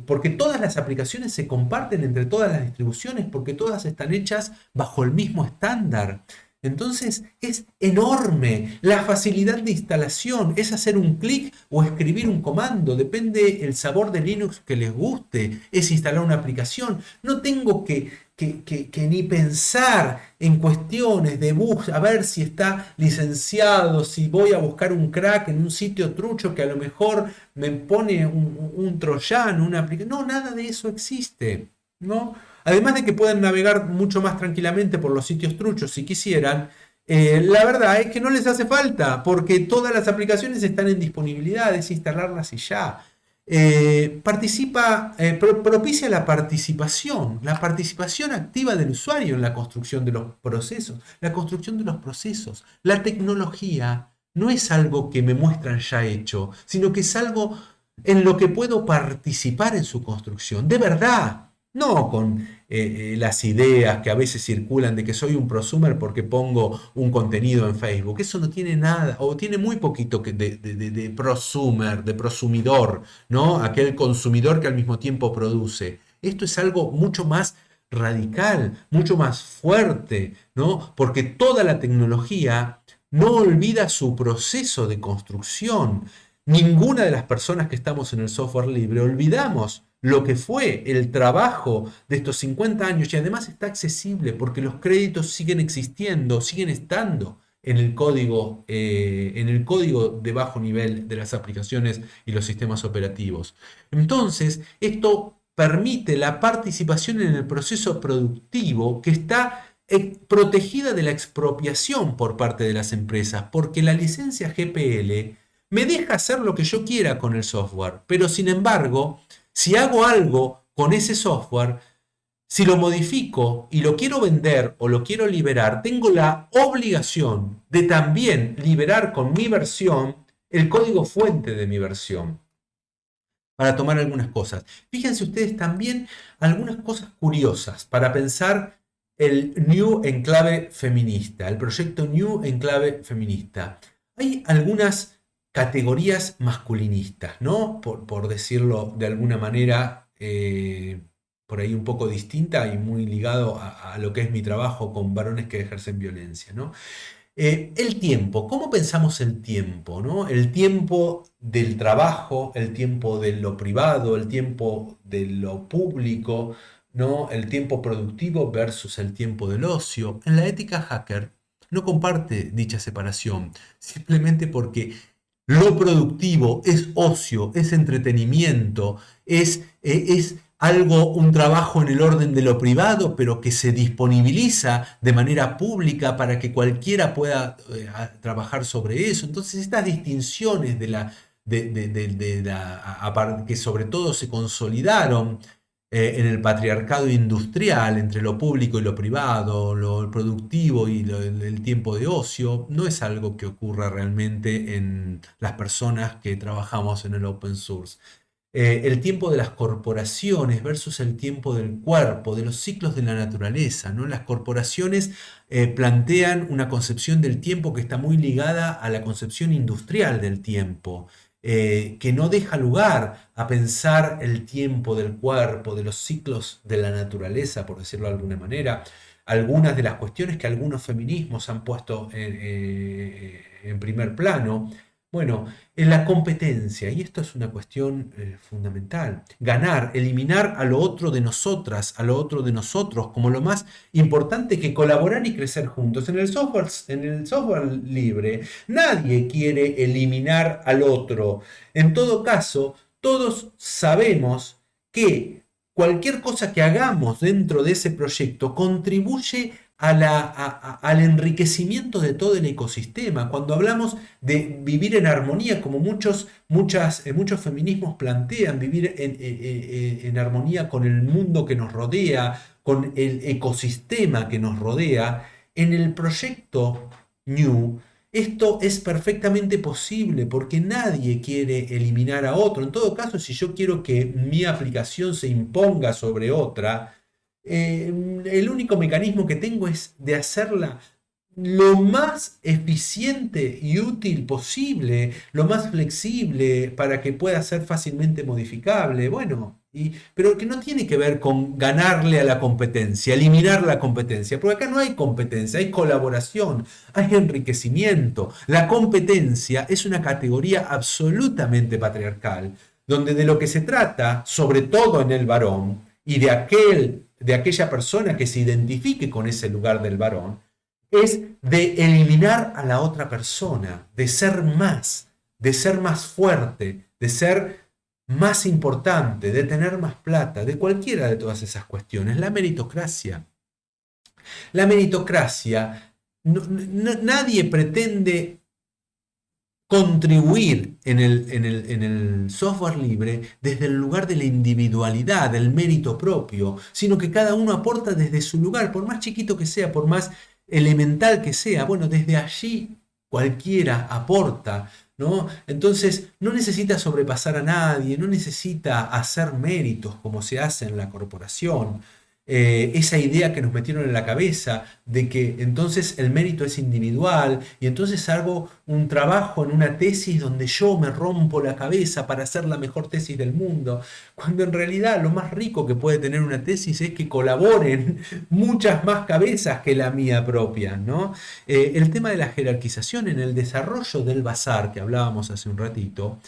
porque todas las aplicaciones se comparten entre todas las distribuciones, porque todas están hechas bajo el mismo estándar. Entonces es enorme la facilidad de instalación, es hacer un clic o escribir un comando, depende el sabor de Linux que les guste, es instalar una aplicación. No tengo que ni pensar en cuestiones de bus, a ver si está licenciado, si voy a buscar un crack en un sitio trucho que a lo mejor me pone un troyano, una aplicación. No, nada de eso existe, ¿no? Además de que pueden navegar mucho más tranquilamente por los sitios truchos si quisieran, la verdad es que no les hace falta, porque todas las aplicaciones están en disponibilidad, es instalarlas y ya. Propicia la participación activa del usuario en la construcción de los procesos, la construcción de los procesos. La tecnología no es algo que me muestran ya hecho, sino que es algo en lo que puedo participar en su construcción, de verdad. No con las ideas que a veces circulan de que soy un prosumer porque pongo un contenido en Facebook. Eso no tiene nada, o tiene muy poquito de prosumer, de prosumidor, ¿no? Aquel consumidor que al mismo tiempo produce. Esto es algo mucho más radical, mucho más fuerte, ¿no? Porque toda la tecnología no olvida su proceso de construcción. Ninguna de las personas que estamos en el software libre olvidamos lo que fue el trabajo de estos 50 años y además está accesible porque los créditos siguen existiendo, siguen estando en el código de bajo nivel de las aplicaciones y los sistemas operativos. Entonces, esto permite la participación en el proceso productivo que está protegida de la expropiación por parte de las empresas, porque la licencia GPL me deja hacer lo que yo quiera con el software, pero sin embargo, si hago algo con ese software, si lo modifico y lo quiero vender o lo quiero liberar, tengo la obligación de también liberar con mi versión el código fuente de mi versión para tomar algunas cosas. Fíjense ustedes también algunas cosas curiosas para pensar el New en clave feminista, el proyecto New en clave feminista. Hay algunas categorías masculinistas, ¿no? Por decirlo de alguna manera por ahí un poco distinta y muy ligado a lo que es mi trabajo con varones que ejercen violencia, ¿no? El tiempo, ¿cómo pensamos el tiempo, ¿no? El tiempo del trabajo, el tiempo de lo privado, el tiempo de lo público, ¿no? El tiempo productivo versus el tiempo del ocio. En la ética hacker no comparte dicha separación, simplemente porque lo productivo es ocio, es entretenimiento, es algo, un trabajo en el orden de lo privado, pero que se disponibiliza de manera pública para que cualquiera pueda trabajar sobre eso. Entonces, estas distinciones que sobre todo se consolidaron en el patriarcado industrial entre lo público y lo privado, lo productivo y el tiempo de ocio, no es algo que ocurra realmente en las personas que trabajamos en el open source. El tiempo de las corporaciones versus el tiempo del cuerpo, de los ciclos de la naturaleza, ¿no? Las corporaciones plantean una concepción del tiempo que está muy ligada a la concepción industrial del tiempo, que no deja lugar a pensar el tiempo del cuerpo, de los ciclos de la naturaleza, por decirlo de alguna manera. Algunas de las cuestiones que algunos feminismos han puesto en primer plano. Bueno, en la competencia, y esto es una cuestión fundamental, ganar, eliminar a lo otro de nosotras, a lo otro de nosotros, como lo más importante que colaborar y crecer juntos. En el software libre, nadie quiere eliminar al otro. En todo caso, todos sabemos que cualquier cosa que hagamos dentro de ese proyecto contribuye al enriquecimiento de todo el ecosistema. Cuando hablamos de vivir en armonía, como muchos feminismos plantean, vivir en armonía con el mundo que nos rodea, con el ecosistema que nos rodea, en el proyecto New, esto es perfectamente posible porque nadie quiere eliminar a otro. En todo caso, si yo quiero que mi aplicación se imponga sobre otra, el único mecanismo que tengo es de hacerla lo más eficiente y útil posible, lo más flexible para que pueda ser fácilmente modificable. Bueno, pero que no tiene que ver con ganarle a la competencia, eliminar la competencia, porque acá no hay competencia, hay colaboración, hay enriquecimiento. La competencia es una categoría absolutamente patriarcal, donde de lo que se trata, sobre todo en el varón, y de aquella persona que se identifique con ese lugar del varón, es de eliminar a la otra persona, de ser más fuerte, de ser más importante, de tener más plata, de cualquiera de todas esas cuestiones. La meritocracia. La meritocracia, nadie pretende contribuir en el software libre desde el lugar de la individualidad, del mérito propio, sino que cada uno aporta desde su lugar, por más chiquito que sea, por más elemental que sea. Bueno, desde allí cualquiera aporta, ¿no? Entonces no necesita sobrepasar a nadie, no necesita hacer méritos como se hace en la corporación. Esa idea que nos metieron en la cabeza de que entonces el mérito es individual y entonces hago un trabajo en una tesis donde yo me rompo la cabeza para hacer la mejor tesis del mundo, cuando en realidad lo más rico que puede tener una tesis es que colaboren muchas más cabezas que la mía propia, ¿no? El tema de la jerarquización en el desarrollo del bazar que hablábamos hace un ratito,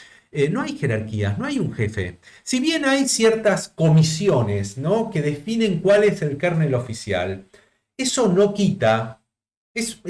no hay jerarquías, no hay un jefe. Si bien hay ciertas comisiones, ¿no?, que definen cuál es el kernel oficial, eso no quita, es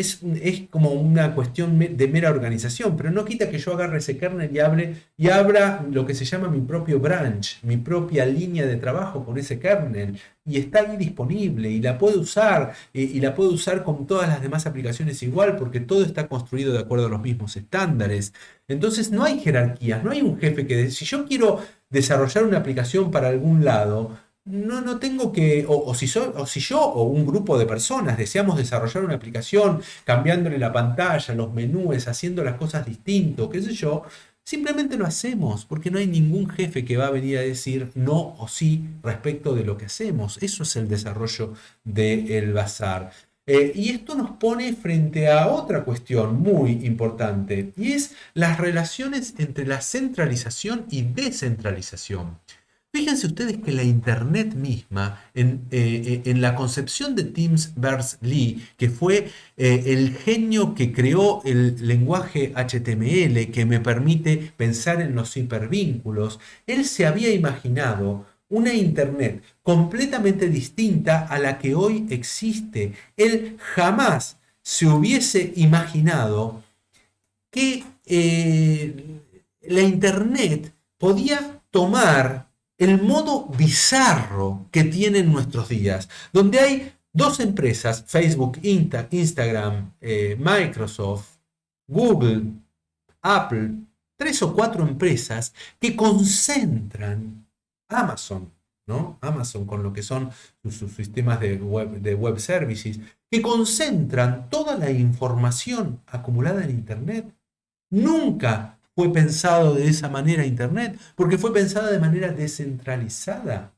como una cuestión de mera organización, pero no quita que yo agarre ese kernel y abra lo que se llama mi propio branch, mi propia línea de trabajo con ese kernel, y está ahí disponible y la puedo usar, y la puedo usar con todas las demás aplicaciones igual, porque todo está construido de acuerdo a los mismos estándares. Entonces no hay jerarquías, no hay un jefe si yo quiero desarrollar una aplicación para algún lado, no tengo que, o si yo o un grupo de personas deseamos desarrollar una aplicación cambiándole la pantalla, los menús, haciendo las cosas distinto, qué sé yo, simplemente lo hacemos, porque no hay ningún jefe que va a venir a decir no o sí respecto de lo que hacemos. Eso es el desarrollo del bazar. Y esto nos pone frente a otra cuestión muy importante, y es las relaciones entre la centralización y descentralización. Fíjense ustedes que la Internet misma, en la concepción de Tim Berners-Lee, que fue el genio que creó el lenguaje HTML, que me permite pensar en los hipervínculos, él se había imaginado una Internet completamente distinta a la que hoy existe. Él jamás se hubiese imaginado que la Internet podía tomar el modo bizarro que tiene en nuestros días, donde hay dos empresas, Facebook, Instagram, Microsoft, Google, Apple, tres o cuatro empresas que concentran Amazon, ¿no? Amazon con lo que son sus sistemas de web services, que concentran toda la información acumulada en Internet. Nunca fue pensado de esa manera Internet, porque fue pensada de manera descentralizada,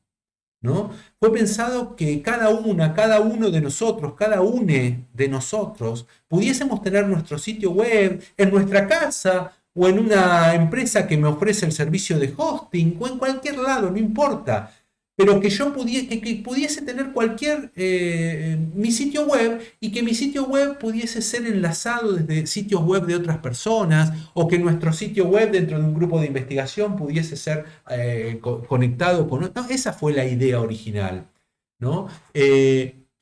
¿no? Fue pensado que cada uno de nosotros, cada une de nosotros, pudiésemos tener nuestro sitio web en nuestra casa o en una empresa que me ofrece el servicio de hosting o en cualquier lado, no importa. Pero que yo que pudiese tener cualquier mi sitio web y que mi sitio web pudiese ser enlazado desde sitios web de otras personas o que nuestro sitio web dentro de un grupo de investigación pudiese ser conectado con otro. No, esa fue la idea original, ¿no?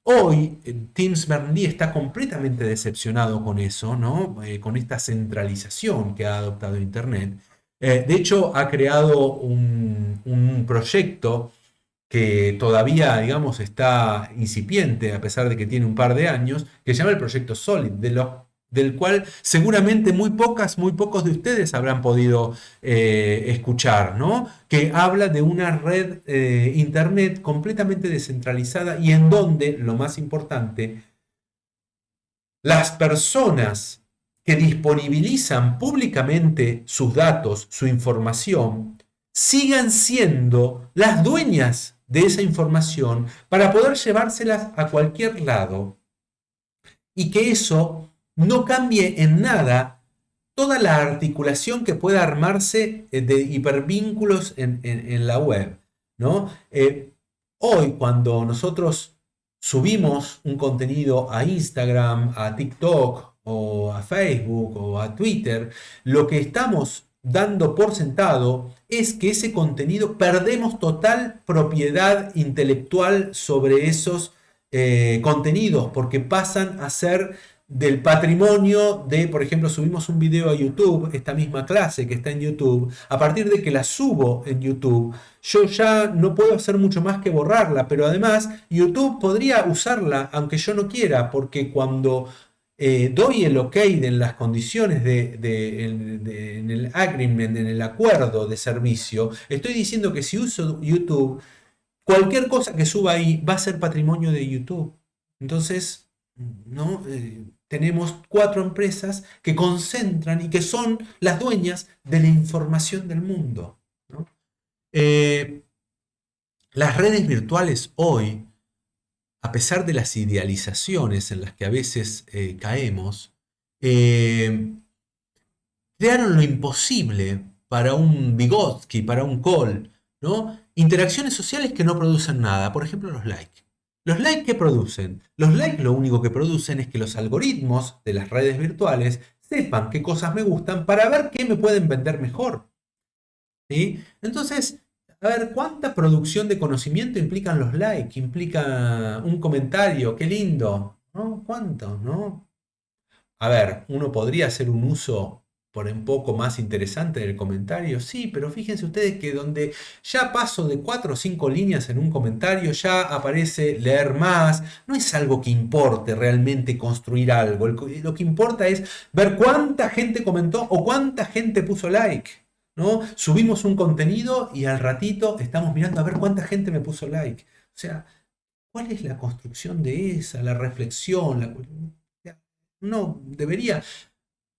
Hoy Tim Berners-Lee está completamente decepcionado con eso, ¿no? Con esta centralización que ha adoptado Internet. De hecho, ha creado un proyecto que todavía, digamos, está incipiente, a pesar de que tiene un par de años, que se llama el Proyecto Solid, del cual seguramente muy pocos de ustedes habrán podido escuchar, ¿no? Que habla de una red Internet completamente descentralizada y en donde, lo más importante, las personas que disponibilizan públicamente sus datos, su información, sigan siendo las dueñas de esa información para poder llevárselas a cualquier lado y que eso no cambie en nada toda la articulación que pueda armarse de hipervínculos en la web, ¿no? Hoy cuando nosotros subimos un contenido a Instagram, a TikTok o a Facebook o a Twitter, lo que estamos dando por sentado es que ese contenido perdemos total propiedad intelectual sobre esos contenidos porque pasan a ser del patrimonio de, por ejemplo, subimos un video a YouTube, esta misma clase que está en YouTube, a partir de que la subo en YouTube, yo ya no puedo hacer mucho más que borrarla, pero además YouTube podría usarla aunque yo no quiera, porque cuando doy el ok en las condiciones en el agreement, en el acuerdo de servicio, estoy diciendo que si uso YouTube, cualquier cosa que suba ahí va a ser patrimonio de YouTube. Entonces, ¿no? Tenemos cuatro empresas que concentran y que son las dueñas de la información del mundo, ¿no? Eh, las redes virtuales hoy, a pesar de las idealizaciones en las que a veces caemos, eh, crearon lo imposible para un Vygotsky, para un Cole, ¿no? Interacciones sociales que no producen nada, por ejemplo los likes. ¿Los likes qué producen? Los likes lo único que producen es que los algoritmos de las redes virtuales sepan qué cosas me gustan para ver qué me pueden vender mejor, ¿sí? Entonces, a ver, ¿cuánta producción de conocimiento implican los likes? Implica un comentario, qué lindo, ¿no? ¿Cuánto, no? A ver, uno podría hacer un uso por un poco más interesante del comentario, sí, pero fíjense ustedes que donde ya paso de 4 o 5 líneas en un comentario, ya aparece leer más, no es algo que importe realmente construir algo, lo que importa es ver cuánta gente comentó o cuánta gente puso like, ¿no? Subimos un contenido y al ratito estamos mirando a ver cuánta gente me puso like. O sea, ¿cuál es la construcción de esa, la reflexión, uno debería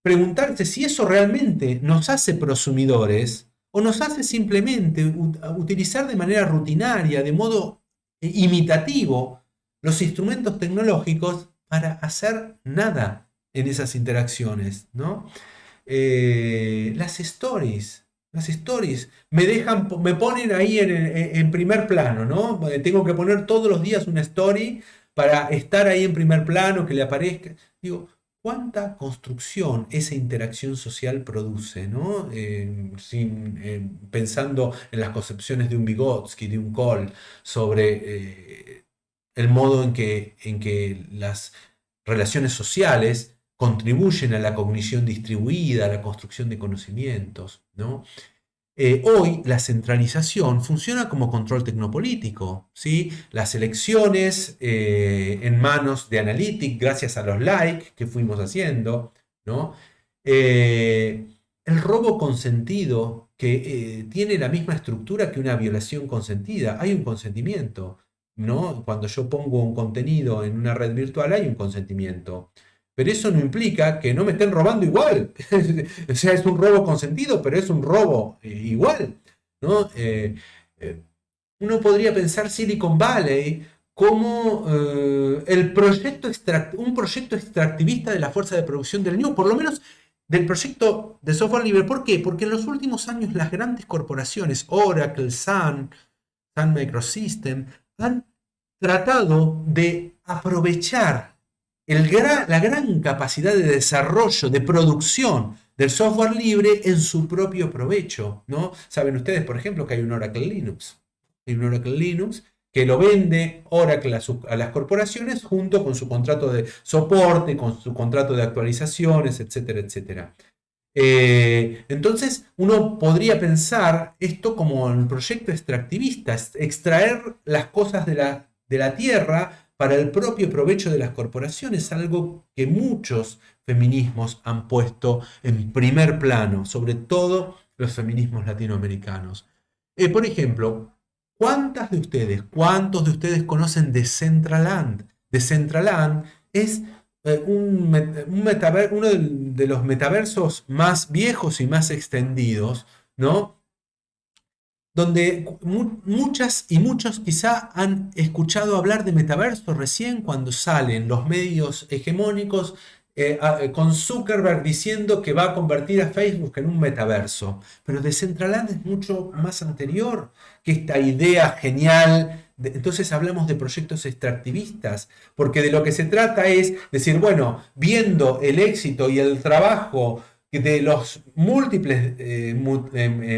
preguntarse si eso realmente nos hace prosumidores o nos hace simplemente utilizar de manera rutinaria, de modo imitativo, los instrumentos tecnológicos para hacer nada en esas interacciones, ¿no? Las stories. Las stories me ponen ahí en primer plano, ¿no? Tengo que poner todos los días una story para estar ahí en primer plano, que le aparezca. Digo, ¿cuánta construcción esa interacción social produce, ¿no? Pensando en las concepciones de un Vygotsky, de un Cole, sobre el modo en que las relaciones sociales contribuyen a la cognición distribuida, a la construcción de conocimientos, ¿no? Hoy la centralización funciona como control tecnopolítico, ¿sí? Las elecciones en manos de Analytics, gracias a los likes que fuimos haciendo, ¿no? Eh, el robo consentido, que tiene la misma estructura que una violación consentida. Hay un consentimiento, ¿no? Cuando yo pongo un contenido en una red virtual hay un consentimiento. Pero eso no implica que no me estén robando igual. O sea, es un robo consentido, pero es un robo igual, ¿no? Uno podría pensar Silicon Valley como un proyecto extractivista de la fuerza de producción del New, por lo menos del proyecto de software libre. ¿Por qué? Porque en los últimos años las grandes corporaciones, Oracle, Sun Microsystem, han tratado de aprovechar la gran capacidad de desarrollo, de producción del software libre en su propio provecho, ¿no? Saben ustedes, por ejemplo, que hay un Oracle Linux. Hay un Oracle Linux que lo vende Oracle a las corporaciones junto con su contrato de soporte, con su contrato de actualizaciones, etcétera, etcétera. Entonces, uno podría pensar esto como un proyecto extractivista, extraer las cosas de la tierra para el propio provecho de las corporaciones, algo que muchos feminismos han puesto en primer plano, sobre todo los feminismos latinoamericanos. Por ejemplo, cuántos de ustedes conocen Decentraland? Decentraland es uno de los metaversos más viejos y más extendidos, ¿no? Donde muchas y muchos quizá han escuchado hablar de metaverso recién cuando salen los medios hegemónicos con Zuckerberg diciendo que va a convertir a Facebook en un metaverso. Pero Decentraland es mucho más anterior que esta idea genial. Entonces hablamos de proyectos extractivistas, porque de lo que se trata es decir, bueno, viendo el éxito y el trabajo de los múltiples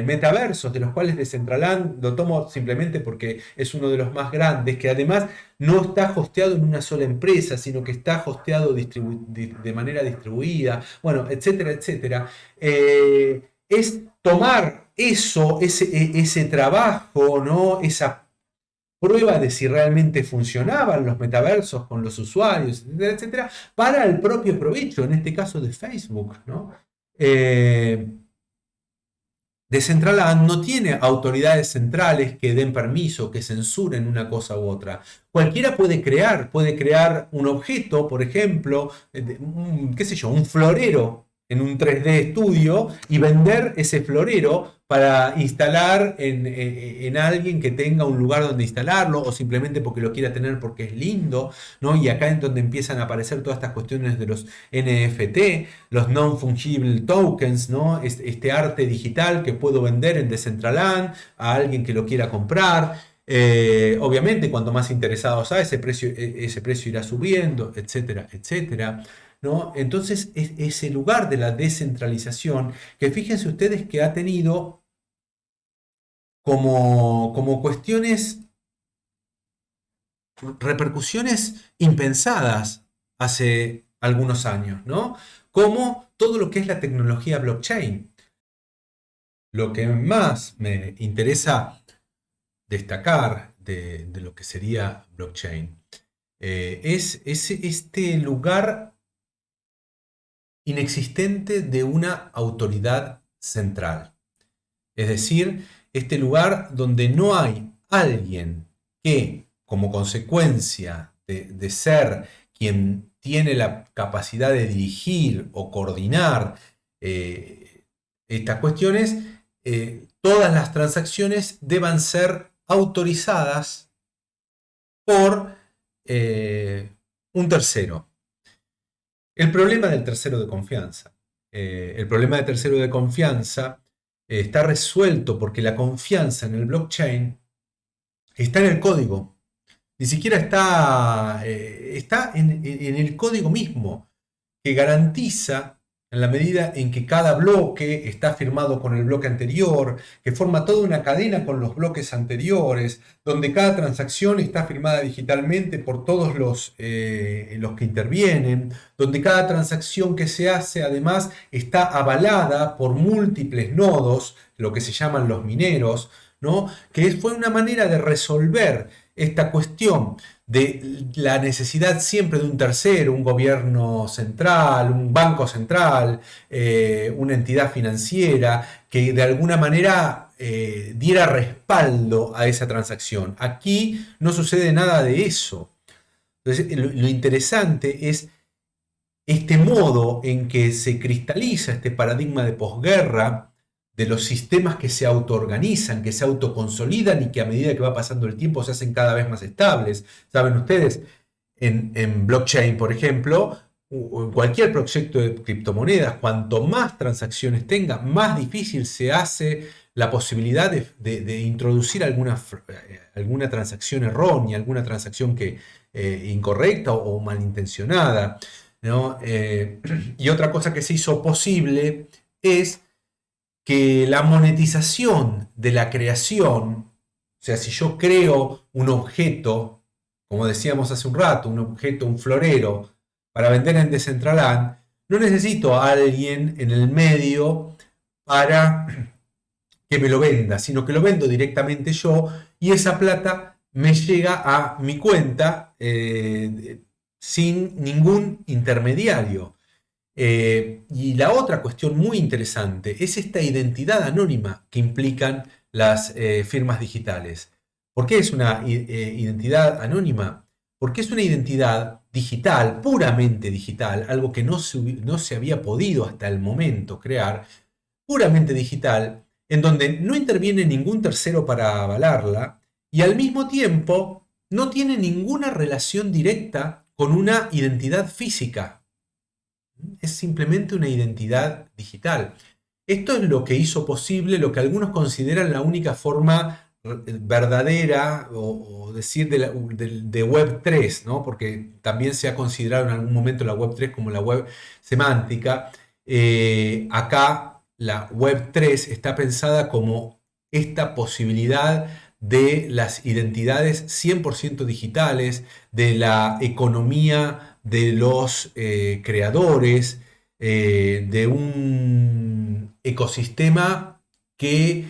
metaversos, de los cuales Decentraland lo tomo simplemente porque es uno de los más grandes, que además no está hosteado en una sola empresa, sino que está hosteado de manera distribuida, bueno, etcétera, etcétera. Es tomar ese trabajo, ¿no? Esa prueba de si realmente funcionaban los metaversos con los usuarios, etcétera, etcétera, para el propio provecho, en este caso de Facebook, ¿no? Eh, Decentraland no tiene autoridades centrales que den permiso, que censuren una cosa u otra. Cualquiera puede crear un objeto, por ejemplo, qué sé yo, un florero en un 3D estudio y vender ese florero para instalar en alguien que tenga un lugar donde instalarlo o simplemente porque lo quiera tener porque es lindo, ¿no? Y acá es donde empiezan a aparecer todas estas cuestiones de los NFT, los non-fungible tokens, ¿no? Este arte digital que puedo vender en Decentraland a alguien que lo quiera comprar. Obviamente, cuanto más interesados hay, ese precio irá subiendo, etcétera, etcétera. ¿No? Entonces, ese lugar de la descentralización, que fíjense ustedes que ha tenido como cuestiones, repercusiones impensadas hace algunos años, ¿no? Como todo lo que es la tecnología blockchain. Lo que más me interesa destacar de lo que sería blockchain es este lugar inexistente de una autoridad central. Es decir, este lugar donde no hay alguien que, como consecuencia de ser quien tiene la capacidad de dirigir o coordinar estas cuestiones, todas las transacciones deban ser autorizadas por un tercero. El problema del tercero de confianza. El problema del tercero de confianza está resuelto porque la confianza en el blockchain está en el código. Ni siquiera está en el código mismo, que garantiza, en la medida en que cada bloque está firmado con el bloque anterior, que forma toda una cadena con los bloques anteriores, donde cada transacción está firmada digitalmente por todos los que intervienen, donde cada transacción que se hace además está avalada por múltiples nodos, lo que se llaman los mineros, ¿no? Fue una manera de resolver esta cuestión de la necesidad siempre de un tercero, un gobierno central, un banco central, una entidad financiera, que de alguna manera diera respaldo a esa transacción. Aquí no sucede nada de eso. Entonces, lo interesante es este modo en que se cristaliza este paradigma de posguerra, de los sistemas que se autoorganizan, que se autoconsolidan y que a medida que va pasando el tiempo se hacen cada vez más estables. Saben ustedes, en blockchain, por ejemplo, o en cualquier proyecto de criptomonedas, cuanto más transacciones tenga, más difícil se hace la posibilidad de introducir alguna transacción errónea, alguna transacción incorrecta o malintencionada, ¿no? Y otra cosa que se hizo posible es que la monetización de la creación, o sea, si yo creo un objeto, como decíamos hace un rato, un objeto, un florero, para vender en Decentraland, no necesito a alguien en el medio para que me lo venda, sino que lo vendo directamente yo y esa plata me llega a mi cuenta sin ningún intermediario. Y la otra cuestión muy interesante es esta identidad anónima que implican las firmas digitales. ¿Por qué es una identidad anónima? Porque es una identidad digital, puramente digital, algo que no se había podido hasta el momento crear, puramente digital, en donde no interviene ningún tercero para avalarla y al mismo tiempo no tiene ninguna relación directa con una identidad física. Es simplemente una identidad digital. Esto es lo que hizo posible lo que algunos consideran la única forma verdadera o decir de Web 3, ¿no? Porque también se ha considerado en algún momento la Web 3 como la web semántica. Acá la Web 3 está pensada como esta posibilidad de las identidades 100% digitales, de la economía de los creadores, de un ecosistema que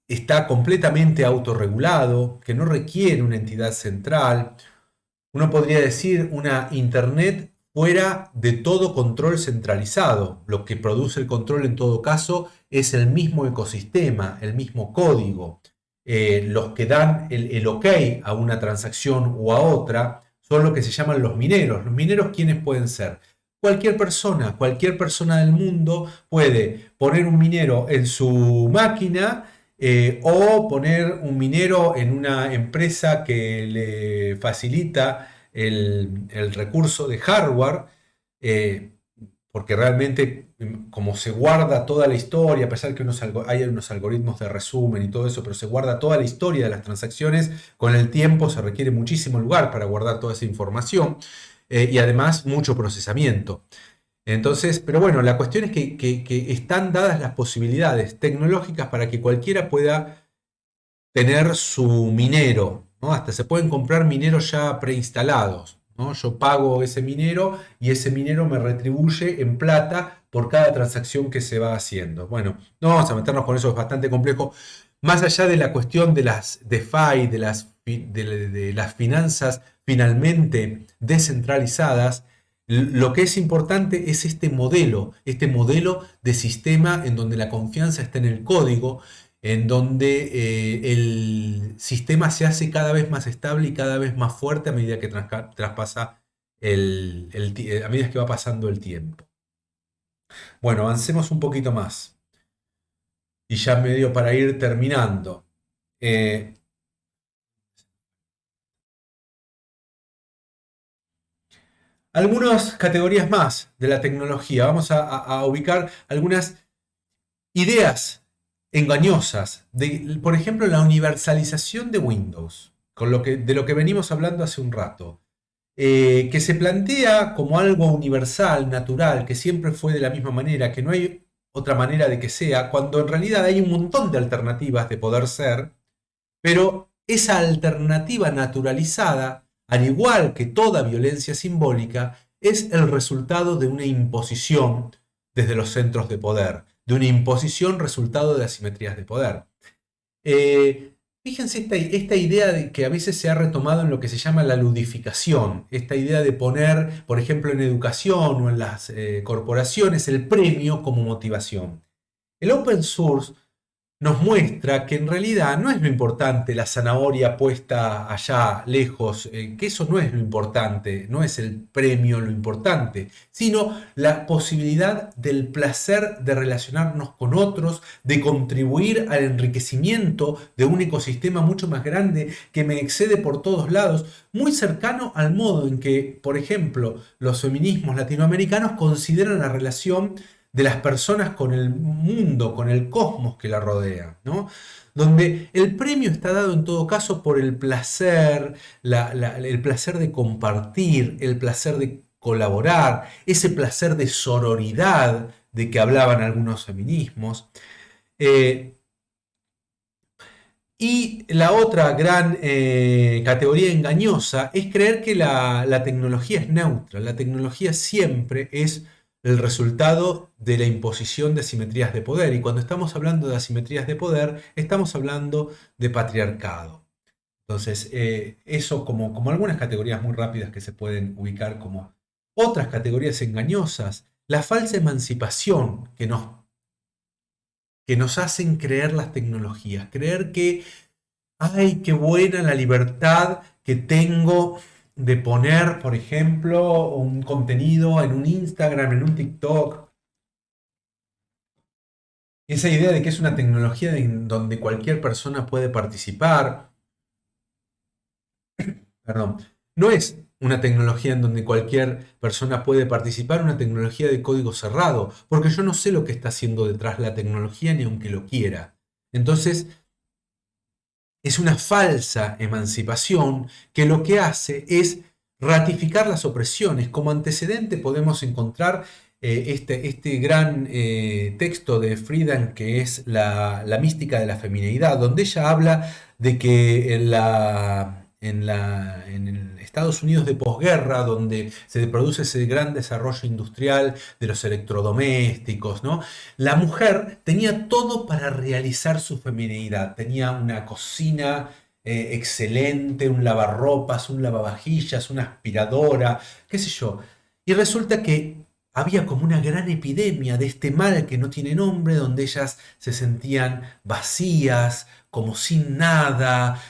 está completamente autorregulado, que no requiere una entidad central. Uno podría decir una Internet fuera de todo control centralizado. Lo que produce el control en todo caso es el mismo ecosistema, el mismo código. Los que dan el ok a una transacción o a otra son lo que se llaman los mineros. Los mineros, ¿quiénes pueden ser? Cualquier persona del mundo puede poner un minero en su máquina o poner un minero en una empresa que le facilita el recurso de hardware, eh, porque realmente como se guarda toda la historia, a pesar que hay unos algoritmos de resumen y todo eso, pero se guarda toda la historia de las transacciones, con el tiempo se requiere muchísimo lugar para guardar toda esa información y además mucho procesamiento. Entonces, pero bueno, la cuestión es que están dadas las posibilidades tecnológicas para que cualquiera pueda tener su minero, ¿no? Hasta se pueden comprar mineros ya preinstalados, ¿no? Yo pago ese minero y ese minero me retribuye en plata por cada transacción que se va haciendo. Bueno, no vamos a meternos con eso, es bastante complejo. Más allá de la cuestión de las DeFi, de las finanzas finalmente descentralizadas, lo que es importante es este modelo de sistema en donde la confianza está en el código, en donde el sistema se hace cada vez más estable y cada vez más fuerte a medida que traspasa a medida que va pasando el tiempo. Bueno, avancemos un poquito más. Y ya medio para ir terminando. Eh, Algunas categorías más de la tecnología. Vamos a ubicar algunas ideas engañosas. Por ejemplo, la universalización de Windows, de lo que venimos hablando hace un rato, que se plantea como algo universal, natural, que siempre fue de la misma manera, que no hay otra manera de que sea, cuando en realidad hay un montón de alternativas de poder ser, pero esa alternativa naturalizada, al igual que toda violencia simbólica, es el resultado de una imposición desde los centros de poder, de una imposición resultado de asimetrías de poder. Fíjense esta idea de que a veces se ha retomado en lo que se llama la ludificación, esta idea de poner, por ejemplo, en educación o en las corporaciones, el premio como motivación. El open source nos muestra que en realidad no es lo importante la zanahoria puesta allá lejos, que eso no es lo importante, no es el premio lo importante, sino la posibilidad del placer de relacionarnos con otros, de contribuir al enriquecimiento de un ecosistema mucho más grande que me excede por todos lados, muy cercano al modo en que, por ejemplo, los feminismos latinoamericanos consideran la relación de las personas con el mundo, con el cosmos que la rodea, ¿no? Donde el premio está dado en todo caso por el placer, el placer de compartir, el placer de colaborar, ese placer de sororidad de que hablaban algunos feminismos. Y la otra gran categoría engañosa es creer que la tecnología es neutra. La tecnología siempre es el resultado de la imposición de asimetrías de poder. Y cuando estamos hablando de asimetrías de poder, estamos hablando de patriarcado. Entonces, eso como algunas categorías muy rápidas que se pueden ubicar como otras categorías engañosas. La falsa emancipación que nos hacen creer las tecnologías. Creer que, ay, qué buena la libertad que tengo de poner, por ejemplo, un contenido en un Instagram, en un TikTok. Esa idea de que es una tecnología en donde cualquier persona puede participar, perdón, no es una tecnología en donde cualquier persona puede participar, una tecnología de código cerrado, porque yo no sé lo que está haciendo detrás la tecnología ni aunque lo quiera. Entonces, es una falsa emancipación que lo que hace es ratificar las opresiones. Como antecedente podemos encontrar este gran texto de Friedan que es la mística de la femineidad, donde ella habla de que en el Estados Unidos de posguerra, donde se produce ese gran desarrollo industrial de los electrodomésticos, ¿no? La mujer tenía todo para realizar su femineidad. Tenía una cocina excelente, un lavarropas, un lavavajillas, una aspiradora, qué sé yo. Y resulta que había como una gran epidemia de este mal que no tiene nombre, donde ellas se sentían vacías, como sin nada,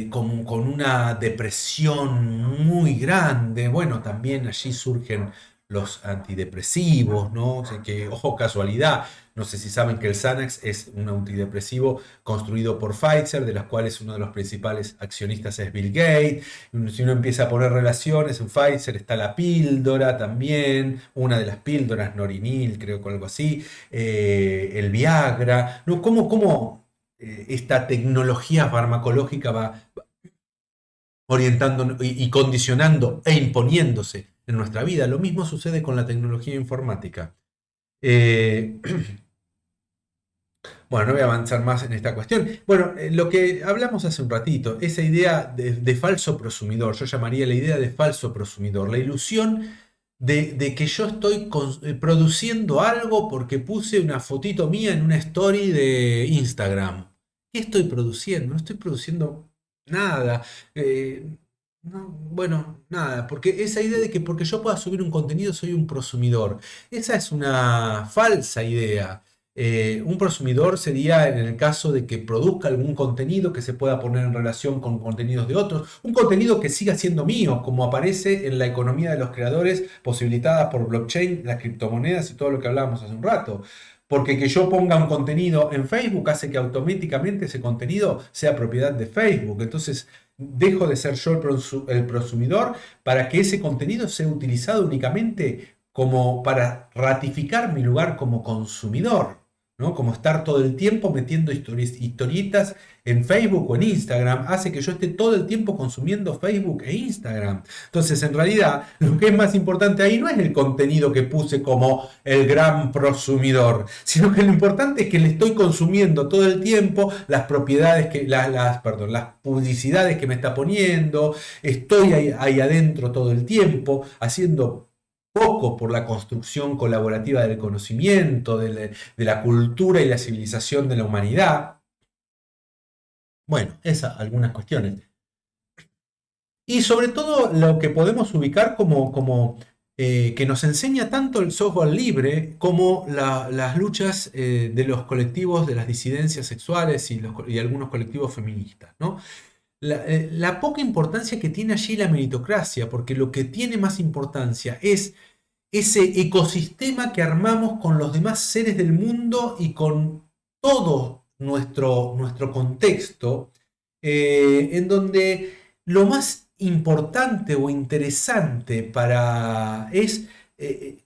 con una depresión muy grande. Bueno, también allí surgen los antidepresivos, ¿no? O sea que, ojo, casualidad, no sé si saben que el Xanax es un antidepresivo construido por Pfizer, de las cuales uno de los principales accionistas es Bill Gates. Si uno empieza a poner relaciones, en Pfizer está la píldora también, una de las píldoras, Norinil, creo que algo así, el Viagra, ¿no? ¿Cómo esta tecnología farmacológica va orientando y condicionando e imponiéndose en nuestra vida? Lo mismo sucede con la tecnología informática. Eh, bueno, no voy a avanzar más en esta cuestión. Bueno, lo que hablamos hace un ratito, esa idea de falso prosumidor, yo llamaría la idea de falso prosumidor, la ilusión de que yo estoy produciendo algo porque puse una fotito mía en una story de Instagram. ¿Qué estoy produciendo? No estoy produciendo nada. Bueno, nada, porque esa idea de que porque yo pueda subir un contenido soy un prosumidor, esa es una falsa idea. Un prosumidor sería en el caso de que produzca algún contenido que se pueda poner en relación con contenidos de otros, un contenido que siga siendo mío, como aparece en la economía de los creadores posibilitada por blockchain, las criptomonedas y todo lo que hablábamos hace un rato. Porque que yo ponga un contenido en Facebook hace que automáticamente ese contenido sea propiedad de Facebook. Entonces dejo de ser yo el prosumidor para que ese contenido sea utilizado únicamente como para ratificar mi lugar como consumidor. ¿no? Como estar todo el tiempo metiendo historietas en Facebook o en Instagram, hace que yo esté todo el tiempo consumiendo Facebook e Instagram. Entonces, en realidad, lo que es más importante ahí no es el contenido que puse como el gran prosumidor, sino que lo importante es que le estoy consumiendo todo el tiempo las propiedades que, perdón, las publicidades que me está poniendo, estoy ahí adentro todo el tiempo, haciendo poco por la construcción colaborativa del conocimiento, de la cultura y la civilización de la humanidad. Bueno, esas algunas cuestiones. Y sobre todo lo que podemos ubicar como que nos enseña tanto el software libre como las luchas de los colectivos de las disidencias sexuales y algunos colectivos feministas, ¿no? La poca importancia que tiene allí la meritocracia, porque lo que tiene más importancia es ese ecosistema que armamos con los demás seres del mundo y con todo nuestro contexto, en donde lo más importante o interesante es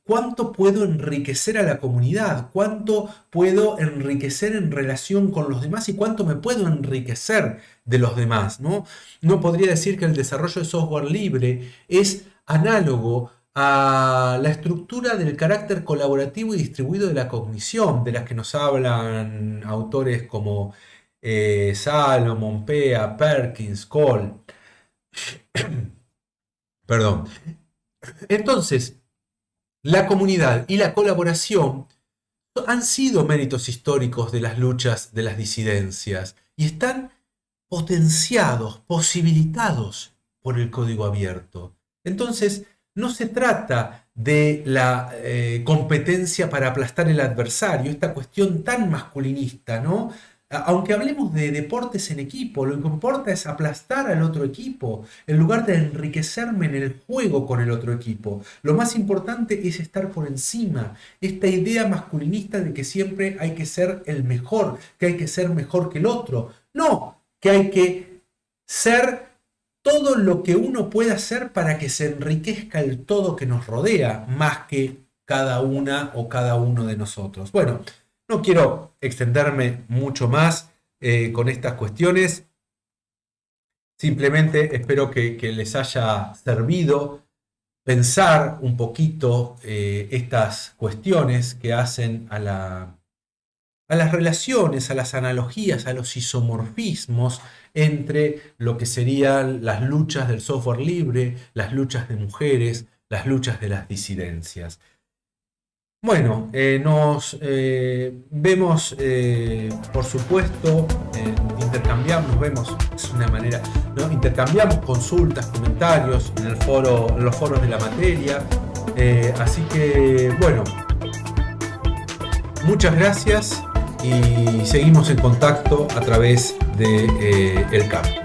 cuánto puedo enriquecer a la comunidad, cuánto puedo enriquecer en relación con los demás y cuánto me puedo enriquecer de los demás, ¿no? No podría decir que el desarrollo de software libre es análogo a la estructura del carácter colaborativo y distribuido de la cognición, de las que nos hablan autores como Salomon, Pea, Perkins, Cole. Perdón. Entonces, la comunidad y la colaboración han sido méritos históricos de las luchas de las disidencias y están potenciados, posibilitados por el código abierto. Entonces, no se trata de la competencia para aplastar el adversario, esta cuestión tan masculinista, ¿no? Aunque hablemos de deportes en equipo, lo que importa es aplastar al otro equipo, en lugar de enriquecerme en el juego con el otro equipo. Lo más importante es estar por encima. Esta idea masculinista de que siempre hay que ser el mejor, que hay que ser mejor que el otro. No, que hay que ser todo lo que uno puede hacer para que se enriquezca el todo que nos rodea, más que cada una o cada uno de nosotros. Bueno, no quiero extenderme mucho más con estas cuestiones. Simplemente espero que les haya servido pensar un poquito estas cuestiones que hacen a las relaciones, a las analogías, a los isomorfismos entre lo que serían las luchas del software libre, las luchas de mujeres, las luchas de las disidencias. Bueno, nos vemos, por supuesto, intercambiamos, nos vemos, es una manera, ¿no? Intercambiamos consultas, comentarios en los foros de la materia. Así que, bueno, muchas gracias y seguimos en contacto a través de el campo.